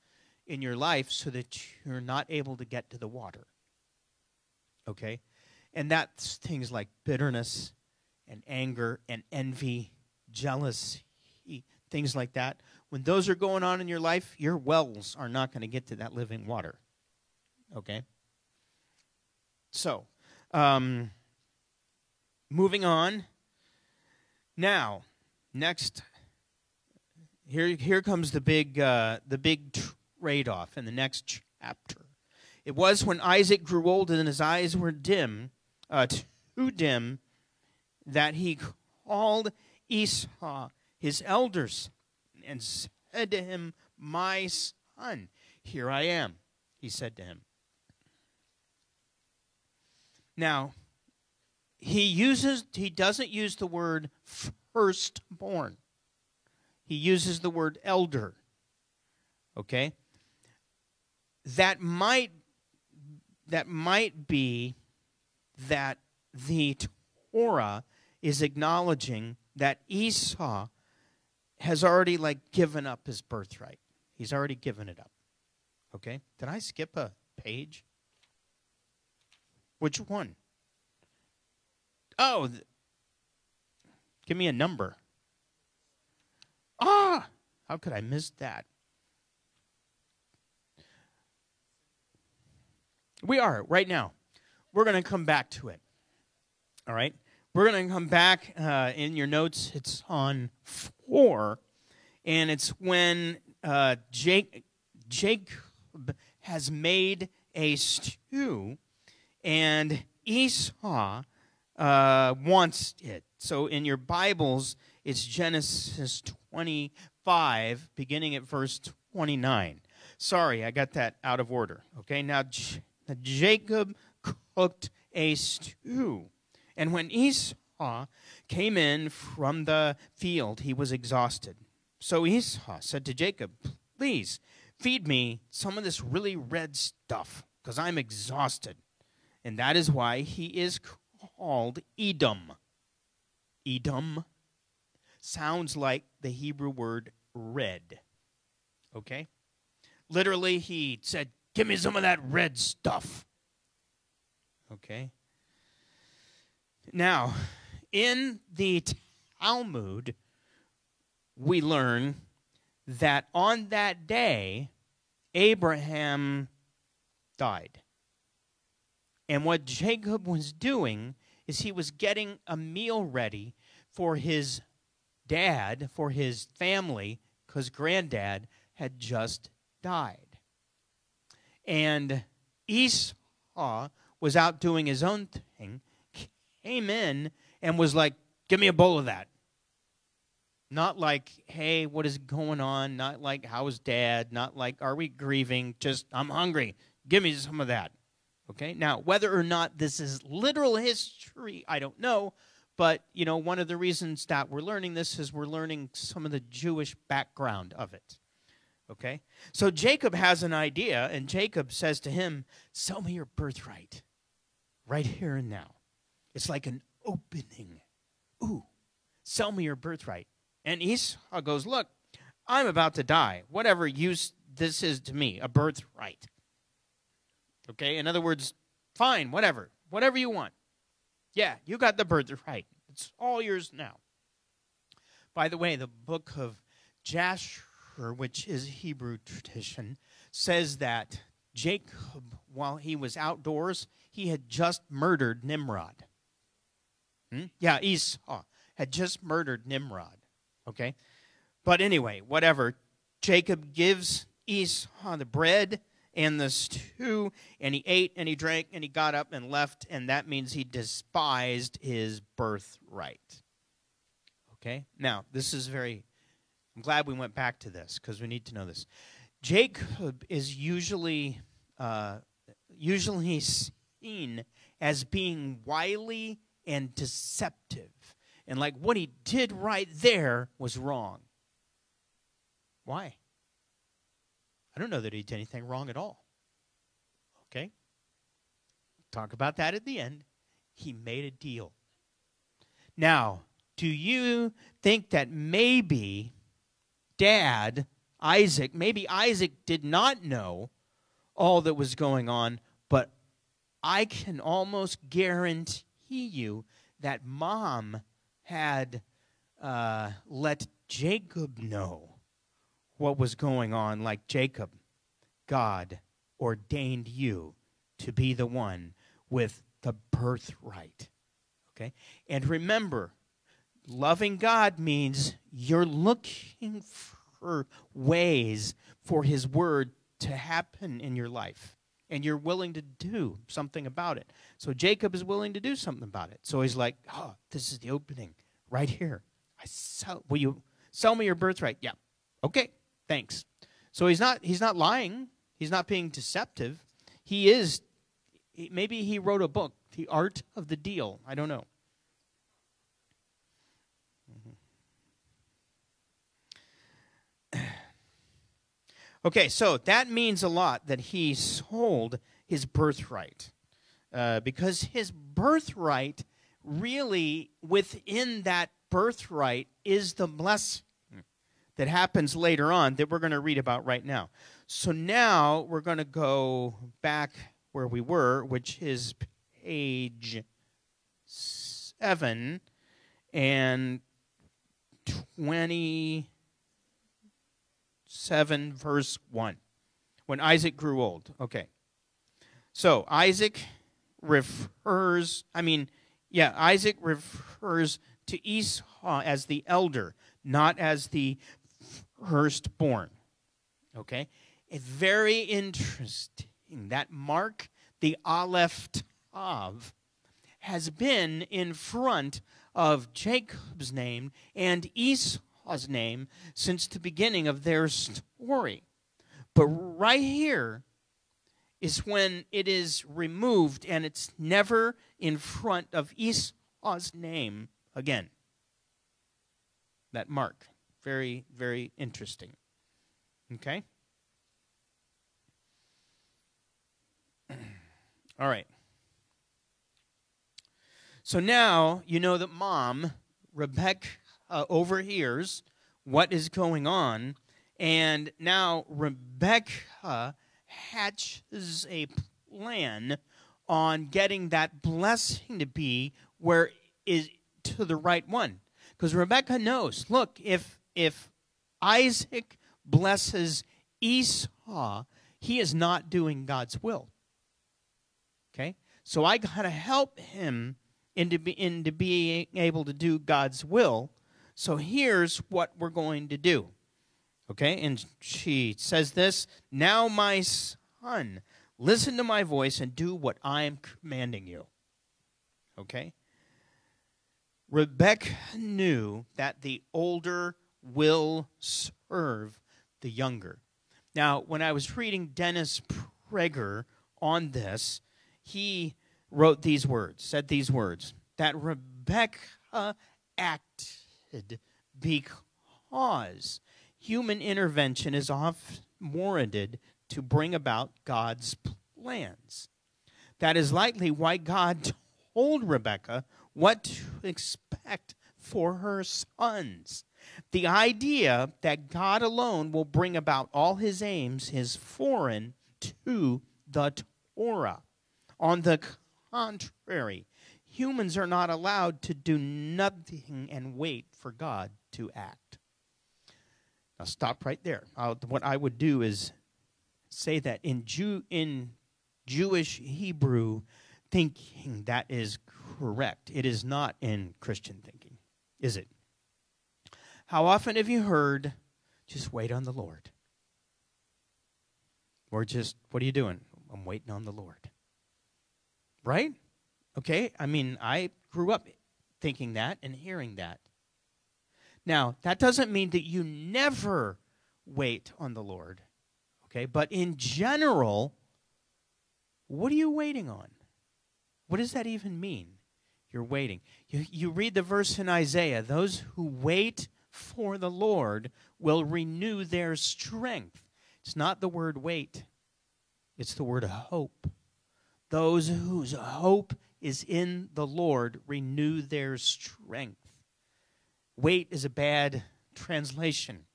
in your life so that you're not able to get to the water. Okay? And that's things like bitterness and anger and envy, jealousy, things like that. When those are going on in your life, your wells are not going to get to that living water. Okay? So, moving on. Now, next, here comes the big trade-off in the next chapter. It was when Isaac grew old and his eyes were dim, too dim, that he called Esau, his elders, and said to him, "My son, here I am," he said to him. Now, he doesn't use the word firstborn. He uses the word elder. Okay? That might be that the Torah is acknowledging that Esau has already given up his birthright. He's already given it up. Okay? Did I skip a page? Which one? Oh, give me a number. Ah, how could I miss that? We are, right now. We're going to come back to it. All right? We're going to come back in your notes. It's on 4. And it's when Jacob has made a stew, and Esau wants it. So in your Bibles, it's Genesis 25, beginning at verse 29. Sorry, I got that out of order. Okay, now Jacob cooked a stew. And when Esau came in from the field, he was exhausted. So Esau said to Jacob, "Please feed me some of this really red stuff, because I'm exhausted." And that is why he is called Edom. Edom sounds like the Hebrew word red. Okay? Literally, he said, "Give me some of that red stuff." Okay? Now, in the Talmud, we learn that on that day, Abraham died. And what Jacob was doing is he was getting a meal ready for his dad, for his family, because granddad had just died. And Esau was out doing his own thing, came in and was like, "Give me a bowl of that." Not like, "Hey, what is going on?" Not like, "How's dad?" Not like, "Are we grieving?" Just, "I'm hungry. Give me some of that." Okay? Now, whether or not this is literal history, I don't know. But, one of the reasons that we're learning this is we're learning some of the Jewish background of it. Okay? So Jacob has an idea, and Jacob says to him, "Sell me your birthright right here and now." It's like an opening. Ooh, sell me your birthright. And Esau goes, "Look, I'm about to die. Whatever use this is to me, a birthright." Okay, in other words, fine, whatever you want. Yeah, you got the birthright. It's all yours now. By the way, the book of Jasher, which is Hebrew tradition, says that Jacob, while he was outdoors, he had just murdered Nimrod. Yeah, Esau had just murdered Nimrod. Okay? But anyway, whatever. Jacob gives Esau the bread and the stew, and he ate and he drank and he got up and left, and that means he despised his birthright. Okay? Now, this is I'm glad we went back to this because we need to know this. Jacob is usually seen as being wily and deceptive. And like what he did right there was wrong. Why? I don't know that he did anything wrong at all. Okay? Talk about that at the end. He made a deal. Now, do you think that maybe Dad, Isaac, maybe Isaac did not know all that was going on, but I can almost guarantee you that Mom had let Jacob know what was going on, like, Jacob, God ordained you to be the one with the birthright. Okay? And remember, loving God means you're looking for ways for his word to happen in your life. And you're willing to do something about it. So Jacob is willing to do something about it. So he's like, oh, this is the opening right here. Will you sell me your birthright? Yeah. Okay, thanks. So he's not lying. He's not being deceptive. Maybe he wrote a book, The Art of the Deal. I don't know. Okay, so that means a lot that he sold his birthright. Because his birthright, really, within that birthright is the blessing that happens later on that we're going to read about right now. So now we're going to go back where we were, which is page 7 and 27, verse 1. When Isaac grew old. Okay. So Isaac refers to Esau as the elder, not as the firstborn. Okay? It's very interesting that Mark, the Aleph Tav, has been in front of Jacob's name and Esau's name since the beginning of their story. But right here is when it is removed and it's never in front of Esau's name again. That mark. Very, very interesting. Okay? All right. So now you know that Mom, Rebecca, overhears what is going on, and now Rebecca hatches a plan on getting that blessing to be where is to the right one. Because Rebecca knows, look, if Isaac blesses Esau, he is not doing God's will. Okay? So I got to help him into being able to do God's will. So here's what we're going to do. Okay? And she says this, now my son, listen to my voice and do what I am commanding you. Okay? Rebecca knew that the older will serve the younger. Now, when I was reading Dennis Prager on this, he wrote these words, said these words, that Rebecca acted because human intervention is often warranted to bring about God's plans. That is likely why God told Rebecca what to expect for her sons. The idea that God alone will bring about all his aims is foreign to the Torah. On the contrary, humans are not allowed to do nothing and wait for God to act. Now stop right there. What I would do is say that in Jewish Hebrew thinking, that is correct. It is not in Christian thinking, is it? How often have you heard, just wait on the Lord? Or just, what are you doing? I'm waiting on the Lord. Right? Okay? I mean, I grew up thinking that and hearing that. Now, that doesn't mean that you never wait on the Lord. Okay? But in general, what are you waiting on? What does that even mean? You're waiting. You read the verse in Isaiah, those who wait for the Lord will renew their strength. It's not the word wait. It's the word hope. Those whose hope is in the Lord renew their strength. Wait is a bad translation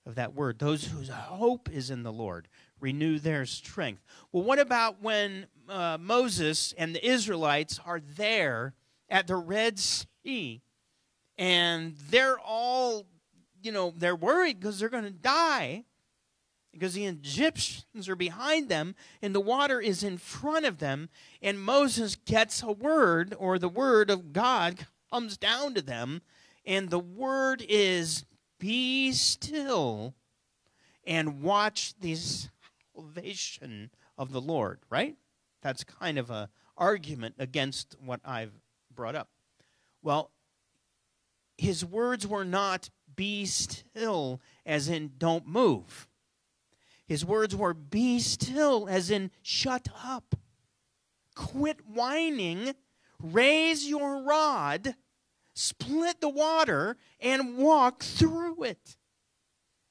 of that word. Those whose hope is in the Lord renew their strength. Well, what about when Moses and the Israelites are there at the Red Sea, and they're all, they're worried because they're going to die because the Egyptians are behind them and the water is in front of them, and Moses gets a word, or the word of God comes down to them, and the word is, be still and watch the salvation of the Lord, right? That's kind of an argument against what I've brought up. Well, his words were not be still as in don't move. His words were be still as in shut up. Quit whining, raise your rod, split the water, and walk through it.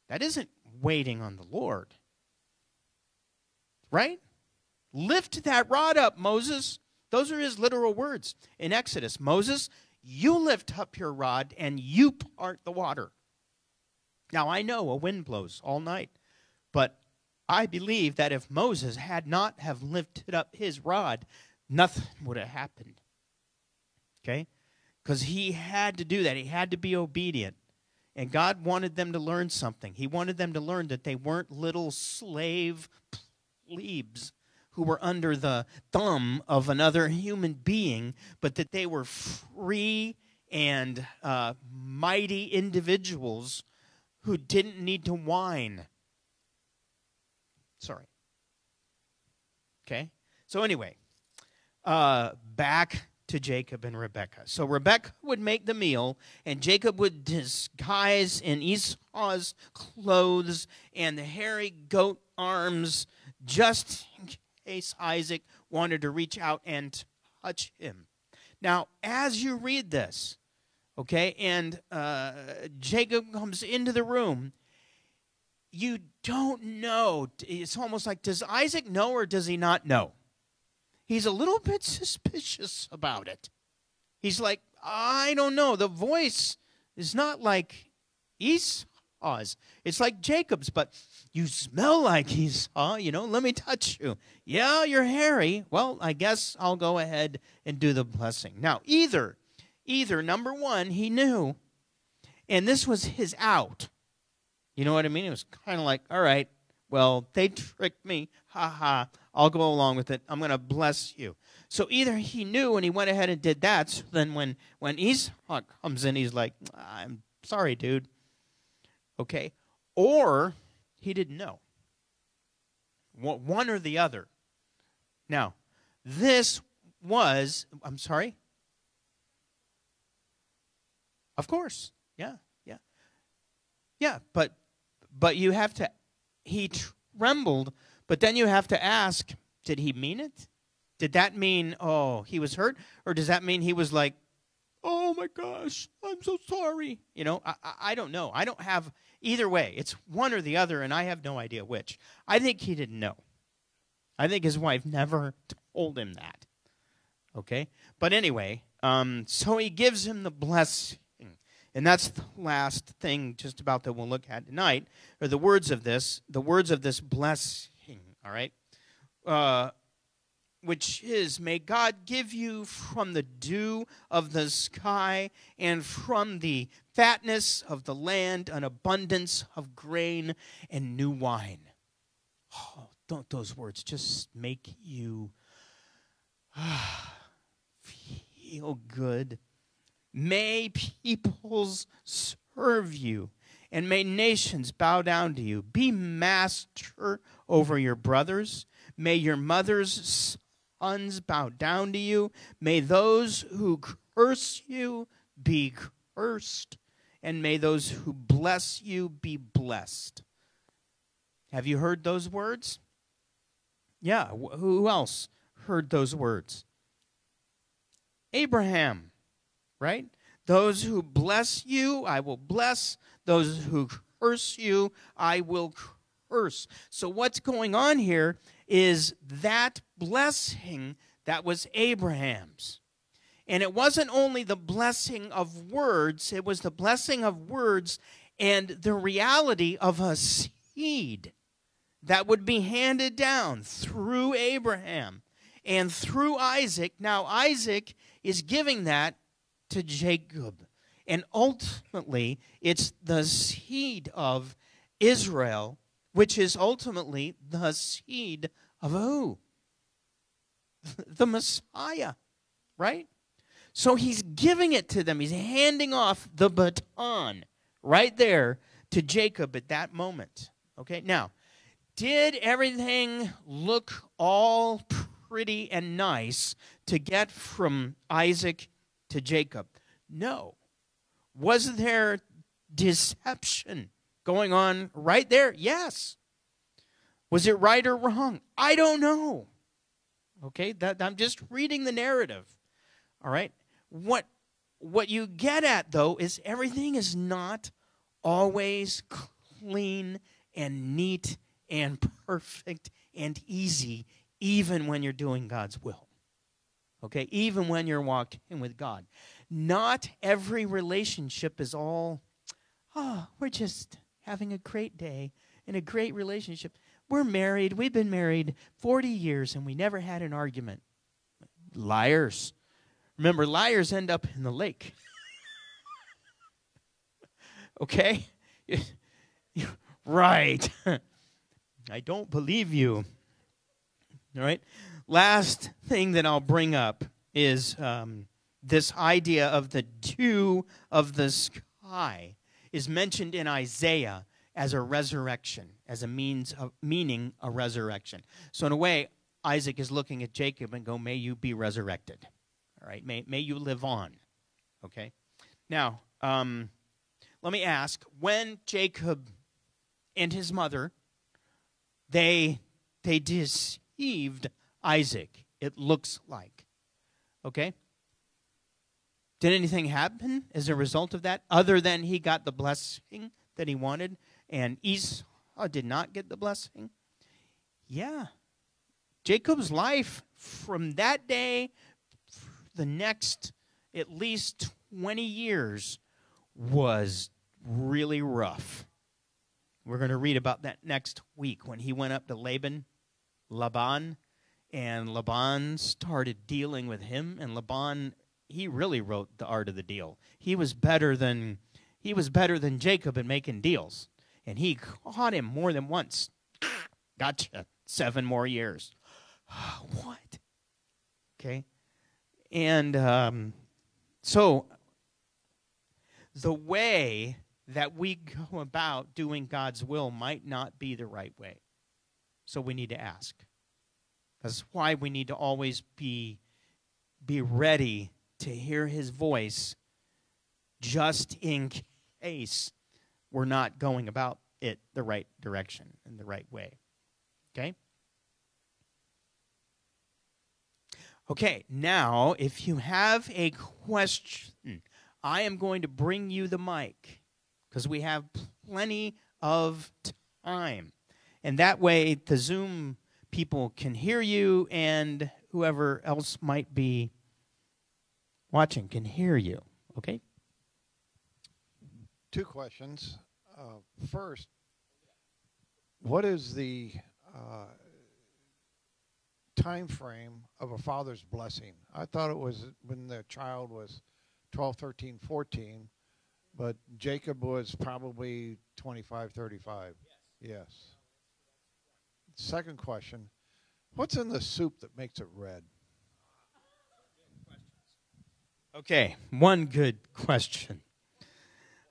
That isn't waiting on the Lord. Right? Lift that rod up, Moses. Those are his literal words in Exodus. Moses, you lift up your rod and you part the water. Now, I know a wind blows all night, but I believe that if Moses had not have lifted up his rod, nothing would have happened. Okay? Because he had to do that. He had to be obedient. And God wanted them to learn something. He wanted them to learn that they weren't little slave plebes who were under the thumb of another human being, but that they were free and mighty individuals who didn't need to whine. Sorry. Okay? So anyway, back to Jacob and Rebekah. So Rebekah would make the meal, and Jacob would disguise in Esau's clothes and the hairy goat arms, just in case Isaac wanted to reach out and touch him. Now, as you read this, okay, and Jacob comes into the room, you don't know. It's almost like, does Isaac know or does he not know? He's a little bit suspicious about it. He's like, I don't know. The voice is not like Esau's. It's like Jacob's, but you smell like Esau, let me touch you. Yeah, you're hairy. Well, I guess I'll go ahead and do the blessing. Now, either, number one, he knew, and this was his out. You know what I mean? It was kind of like, all right, well, they tricked me. Ha ha. I'll go along with it. I'm going to bless you. So either he knew and he went ahead and did that. So then when Esau comes in, he's like, I'm sorry, dude. Okay. Or he didn't know. One or the other. Now, this was, I'm sorry? Of course. Yeah. Yeah, but you have to, he trembled, but then you have to ask, did he mean it? Did that mean, oh, he was hurt? Or does that mean he was like, oh my gosh, I'm so sorry? I don't know. I don't have, either way, it's one or the other, and I have no idea which. I think he didn't know. I think his wife never told him that. Okay? But anyway, so he gives him the blessing. And that's the last thing just about that we'll look at tonight, are the words of this blessing, all right? Which is, may God give you from the dew of the sky and from the fatness of the land an abundance of grain and new wine. Oh, don't those words just make you feel good? May peoples serve you, and may nations bow down to you. Be master over your brothers. May your mother's sons bow down to you. May those who curse you be cursed, and may those who bless you be blessed. Have you heard those words? Yeah, who else heard those words? Abraham. right? Those who bless you, I will bless. Those who curse you, I will curse. So what's going on here is that blessing that was Abraham's. And it wasn't only the blessing of words, it was the blessing of words and the reality of a seed that would be handed down through Abraham and through Isaac. Now, Isaac is giving that to Jacob. And ultimately, it's the seed of Israel, which is ultimately the seed of who? The Messiah, right? So he's giving it to them. He's handing off the baton right there to Jacob at that moment. Okay, now, did everything look all pretty and nice to get from Isaac to Jacob? No. Was there deception going on right there? Yes. Was it right or wrong? I don't know. Okay, I'm just reading the narrative. All right? What you get at, though, is everything is not always clean and neat and perfect and easy, even when you're doing God's will. Okay, even when you're walking with God. Not every relationship is all, we're just having a great day and a great relationship. We're married. We've been married 40 years and we never had an argument. Liars. Remember, liars end up in the lake. Okay? Right. I don't believe you. All right? Last thing that I'll bring up is this idea of the dew of the sky is mentioned in Isaiah as a resurrection, as a meaning a resurrection. So in a way, Isaac is looking at Jacob and go, may you be resurrected. All right, may you live on. Okay? Now, let me ask, when Jacob and his mother, they deceived Isaac, it looks like. Okay? Did anything happen as a result of that, other than he got the blessing that he wanted, and Esau did not get the blessing? Yeah. Jacob's life from that day, the next at least 20 years, was really rough. We're going to read about that next week when he went up to Laban, and Laban started dealing with him, and Laban, he really wrote the art of the deal. He was better than Jacob in making deals, and he caught him more than once. Gotcha. 7 more years. What? Okay. And so the way that we go about doing God's will might not be the right way. So we need to ask. That's why we need to always be ready to hear his voice, just in case we're not going about it the right direction and the right way. Okay? Okay, now, if you have a question, I am going to bring you the mic, because we have plenty of time. And that way, the Zoom people can hear you, and whoever else might be watching can hear you. Okay? 2 questions. First, what is the time frame of a father's blessing? I thought it was when the child was 12, 13, 14, but Jacob was probably 25, 35. Yes. Second question, what's in the soup that makes it red? Okay, one good question.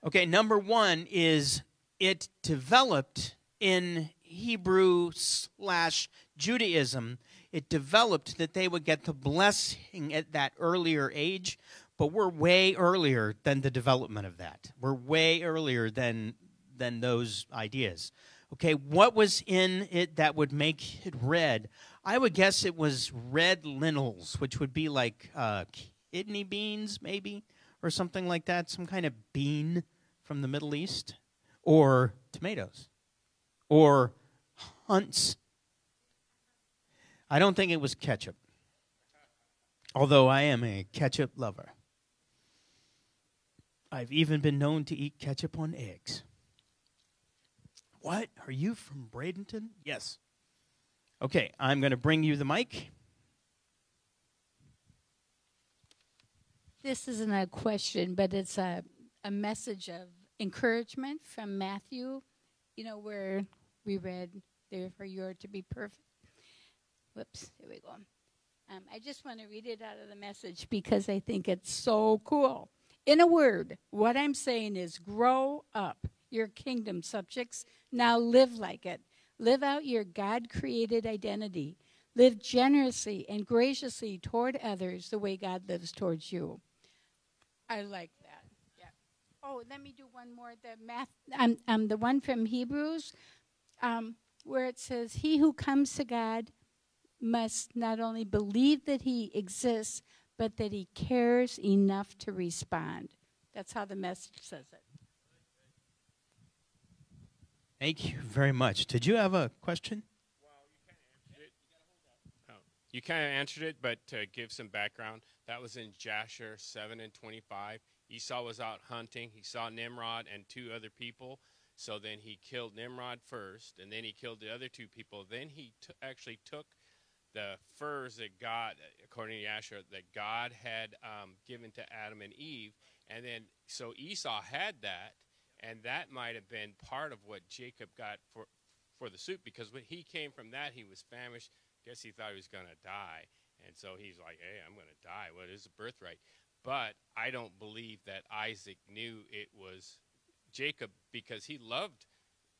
Okay, number 1 is it developed in Hebrew/Judaism. It developed that they would get the blessing at that earlier age, but we're way earlier than the development of that. We're way earlier than those ideas. Okay, what was in it that would make it red? I would guess it was red lentils, which would be like kidney beans, maybe, or something like that, some kind of bean from the Middle East, or tomatoes, or Hunt's. I don't think it was ketchup, although I am a ketchup lover. I've even been known to eat ketchup on eggs. What? Are you from Bradenton? Yes. Okay, I'm going to bring you the mic. This isn't a question, but it's a message of encouragement from Matthew, where we read, therefore you are to be perfect. Whoops, here we go. I just want to read it out of the message because I think it's so cool. In a word, what I'm saying is grow up, your kingdom subjects. Now live like it. Live out your God-created identity. Live generously and graciously toward others the way God lives towards you. I like that. Yeah. Oh, let me do one more. The one from Hebrews, where it says, "He who comes to God must not only believe that he exists, but that he cares enough to respond." That's how the message says it. Thank you very much. Did you have a question? You kind of answered it, but to give some background, that was in Jasher 7:25. Esau was out hunting. He saw Nimrod and two other people. So then he killed Nimrod first, and then he killed the other two people. Then he actually took the furs that God, according to Jasher, that God had given to Adam and Eve. And then, so Esau had that, and that might have been part of what Jacob got for the soup, because when he came from that, he was famished. Guess he thought he was going to die. And so he's like, hey, I'm going to die. What is a birthright? But I don't believe that Isaac knew it was Jacob because he loved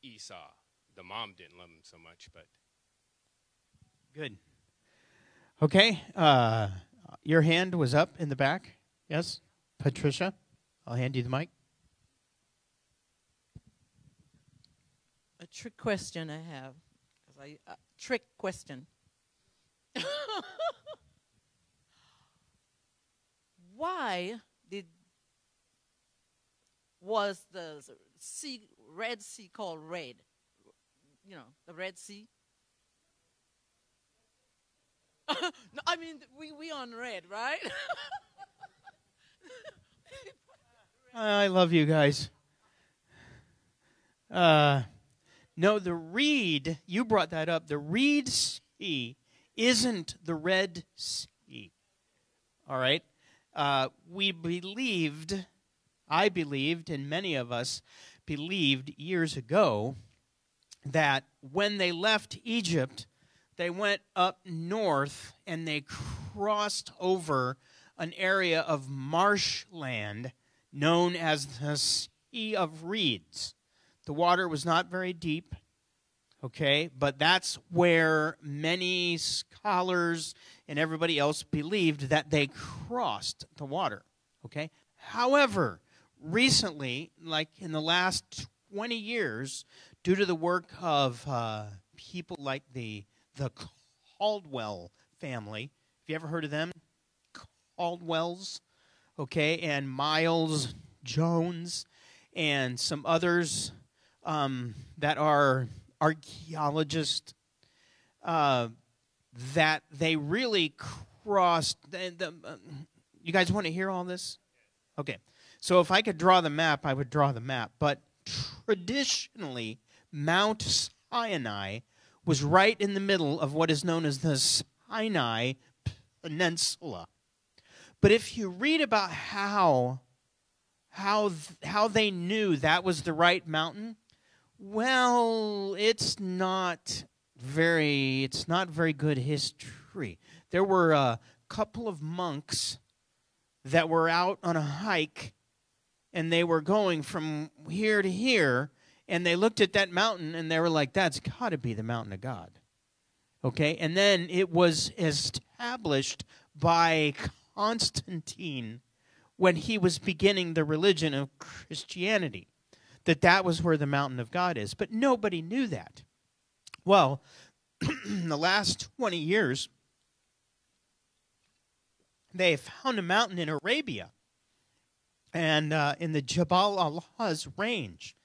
Esau. The mom didn't love him so much, but. Good. Okay. Your hand was up in the back. Yes? Patricia, I'll hand you the mic. A trick question I have. Trick question. Why was the Red Sea called red? The Red Sea? No, I mean, we on red, right? I love you guys. No, the reed, you brought that up. The Reed Sea isn't the Red Sea. All right? I believed, and many of us believed years ago, that when they left Egypt, they went up north and they crossed over an area of marshland known as the Sea of Reeds. The water was not very deep, okay, but that's where many scholars and everybody else believed that they crossed the water, okay? However, recently, like in the last 20 years, due to the work of people like the Caldwell family, have you ever heard of them? Caldwells, okay, and Miles Jones and some others that are archaeologists, that they really crossed. You guys want to hear all this? Okay. So if I could draw the map, I would draw the map. But traditionally, Mount Sinai was right in the middle of what is known as the Sinai Peninsula. But if you read about how they knew that was the right mountain, well, it's not very good history. There were a couple of monks that were out on a hike, and they were going from here to here, and they looked at that mountain, and they were like, that's got to be the mountain of God. Okay? And then it was established by Constantine when he was beginning the religion of Christianity, that was where the mountain of God is. But nobody knew that. Well, in the last 20 years, they found a mountain in Arabia. And in the Jabal Allah's range,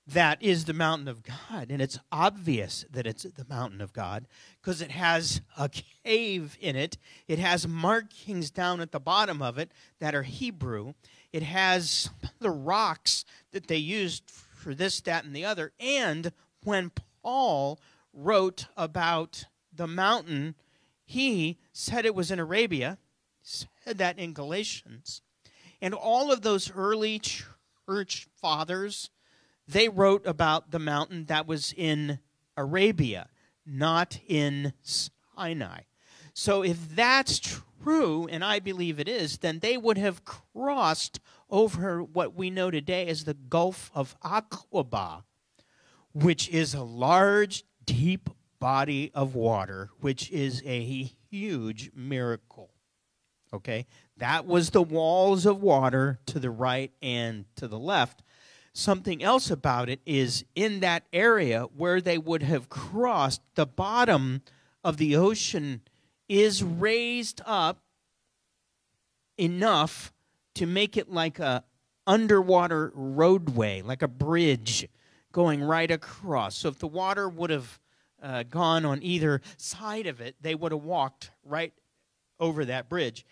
that is the mountain of God. And it's obvious that it's the mountain of God because it has a cave in it. It has markings down at the bottom of it that are Hebrew. It has the rocks that they used for this, that, and the other. And when Paul wrote about the mountain, he said it was in Arabia, said that in Galatians. And all of those early church fathers, they wrote about the mountain that was in Arabia, not in Sinai. So if that's true, and I believe it is, then they would have crossed over what we know today as the Gulf of Aqaba, which is a large, deep body of water, which is a huge miracle. Okay? That was the walls of water to the right and to the left. Something else about it is in that area where they would have crossed, the bottom of the ocean is raised up enough to make it like a underwater roadway, like a bridge going right across. So if the water would have gone on either side of it, they would have walked right over that bridge.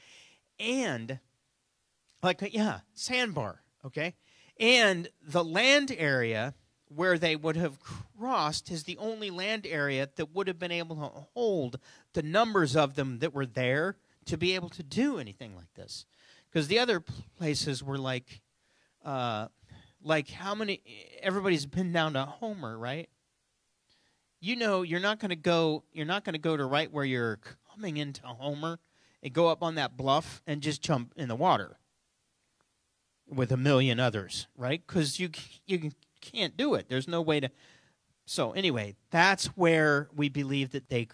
And, sandbar, okay? And the land area where they would have crossed is the only land area that would have been able to hold the numbers of them that were there to be able to do anything like this. Because the other places were like how many, everybody's been down to Homer, right? You know, you're not going to go to right where you're coming into Homer and go up on that bluff and just jump in the water with a million others, right? Because you can't do it. There's no way to. So anyway, that's where we believe that they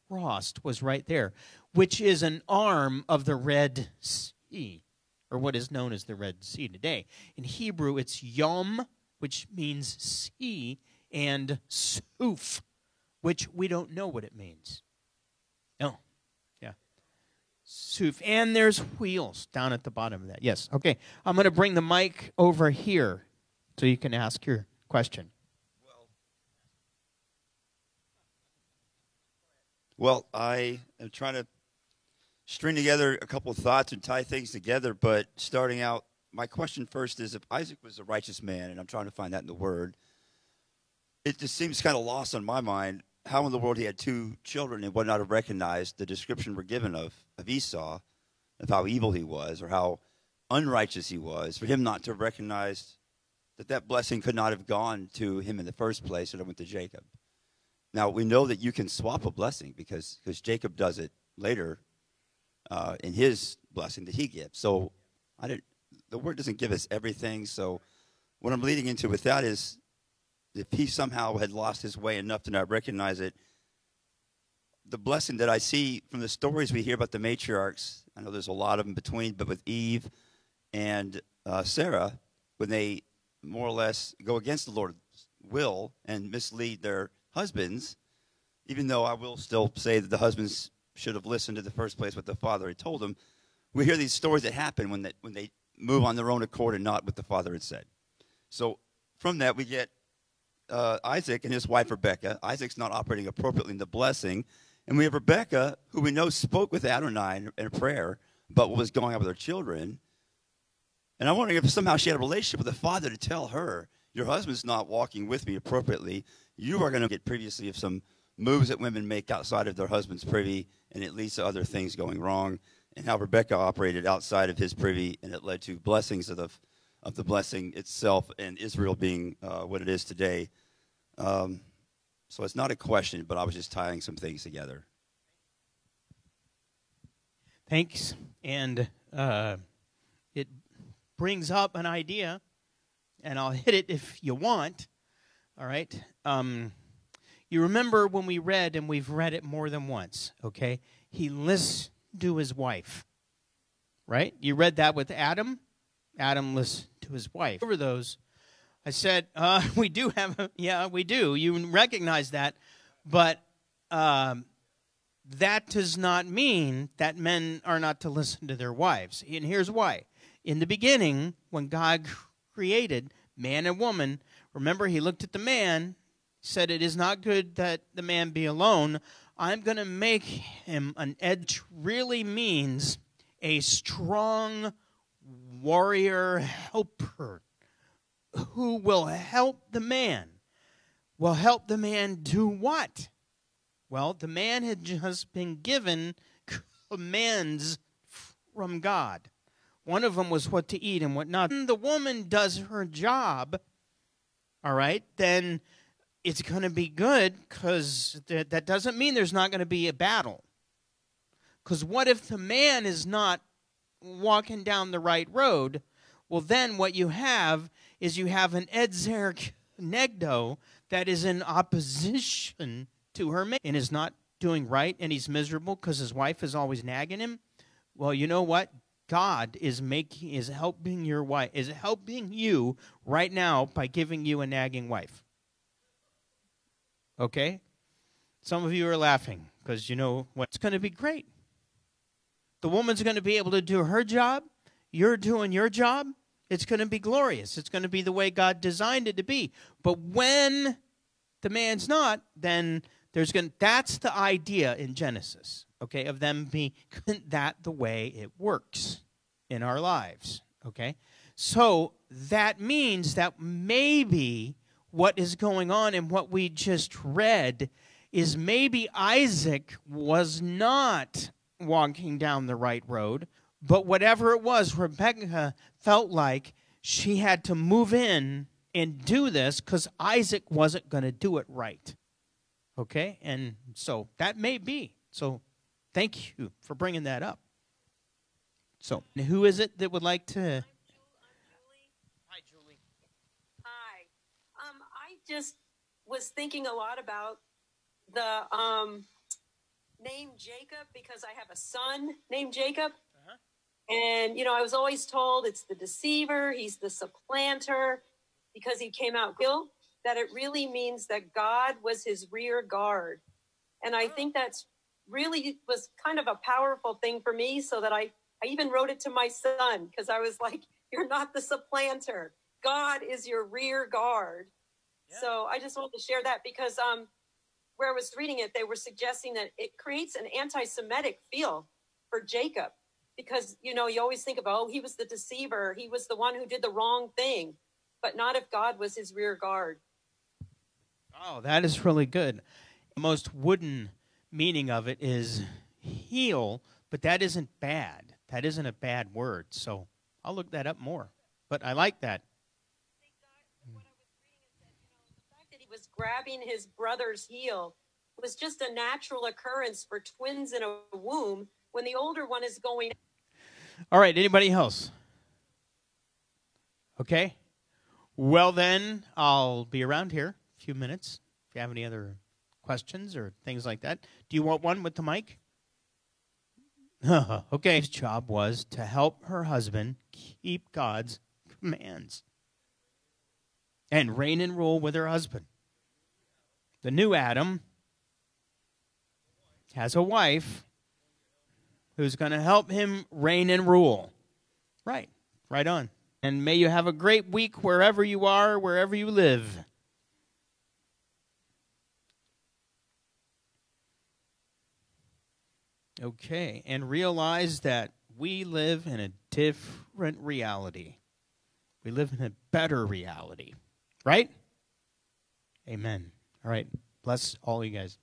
crossed, was right there, which is an arm of the Red Sea, or what is known as the Red Sea today. In Hebrew, it's Yom, which means sea, and Suf, which we don't know what it means. No. Yeah. Suf. And there's wheels down at the bottom of that. Yes. Okay. I'm going to bring the mic over here so you can ask your question. Well, I am trying to string together a couple of thoughts and tie things together, but starting out, my question first is, if Isaac was a righteous man, and I'm trying to find that in the Word, it just seems kind of lost on my mind how in the world he had two children and would not have recognized the description we're given of Esau, of how evil he was or how unrighteous he was, for him not to have recognized that that blessing could not have gone to him in the first place, and it went to Jacob. Now, we know that you can swap a blessing because Jacob does it later in his blessing that he gives. So the Word doesn't give us everything. So what I'm leading into with that is, if he somehow had lost his way enough to not recognize it, the blessing that I see from the stories we hear about the matriarchs, I know there's a lot of them between, but with Eve and Sarah, when they more or less go against the Lord's will and mislead their husbands, even though I will still say that the husbands should have listened to the first place what the father had told them, we hear these stories that happen when they move on their own accord and not what the father had said. So from that we get Isaac and his wife Rebekah. Isaac's not operating appropriately in the blessing. And we have Rebekah, who we know spoke with Adonai in a prayer about what was going on with her children. And I'm wondering if somehow she had a relationship with the father to tell her, your husband's not walking with me appropriately. You are going to get previously of some moves that women make outside of their husband's privy, and it leads to other things going wrong, and how Rebekah operated outside of his privy, and it led to blessings of the blessing itself, and Israel being what it is today. So it's not a question, but I was just tying some things together. Thanks. And it brings up an idea, and I'll hit it if you want. All right. You remember when we read, and we've read it more than once, okay? He listened to his wife, right? You read that with Adam. Adam listened to his wife. Over those, I said, we do have, yeah, we do. You recognize that. But that does not mean that men are not to listen to their wives. And here's why. In the beginning, when God created man and woman, remember, he looked at the man, said, it is not good that the man be alone. I'm going to make him an edge. Really means a strong warrior helper who will help the man. Will help the man do what? Well, the man had just been given commands from God. One of them was what to eat and what not. When the woman does her job, all right, then it's going to be good, because that doesn't mean there's not going to be a battle. Because what if the man is not walking down the right road? Well, then what you have is you have an Edzer Negdo that is in opposition to her man and is not doing right, and he's miserable because his wife is always nagging him. Well, you know what? God is helping your wife, is helping you right now by giving you a nagging wife. Okay? Some of you are laughing because you know what's going to be great. The woman's going to be able to do her job. You're doing your job. It's going to be glorious. It's going to be the way God designed it to be. But when the man's not, then that's the idea in Genesis, okay, of them being that the way it works in our lives, okay? So that means that maybe what is going on in what we just read is maybe Isaac was not walking down the right road, but whatever it was, Rebekah felt like she had to move in and do this because Isaac wasn't going to do it right. Okay? And so that may be. So thank you for bringing that up. So who is it that would like to? I'm Julie. Hi, Julie. Hi. I just was thinking a lot about the name Jacob because I have a son named Jacob. Uh-huh. And, you know, I was always told it's the deceiver, he's the supplanter because he came out ill, that it really means that God was his rear guard. And I think that's really was kind of a powerful thing for me, so that I even wrote it to my son because I was like, you're not the supplanter. God is your rear guard. Yeah. So I just wanted to share that because where I was reading it, they were suggesting that it creates an anti-Semitic feel for Jacob because, you know, you always think about, oh, he was the deceiver. He was the one who did the wrong thing, but not if God was his rear guard. Oh, that is really good. The most wooden meaning of it is heal, but that isn't bad. That isn't a bad word. So I'll look that up more. But I like that. What I was reading is that, you know, the fact that he was grabbing his brother's heel was just a natural occurrence for twins in a womb when the older one is going. All right, anybody else? Okay. Well, then, I'll be around here a few minutes if you have any other questions or things like that. Do you want one with the mic? Okay. His job was to help her husband keep God's commands and reign and rule with her husband. The new Adam has a wife who's going to help him reign and rule. Right. Right on. And may you have a great week wherever you are, wherever you live. Okay, and realize that we live in a different reality. We live in a better reality, right? Amen. All right, bless all you guys.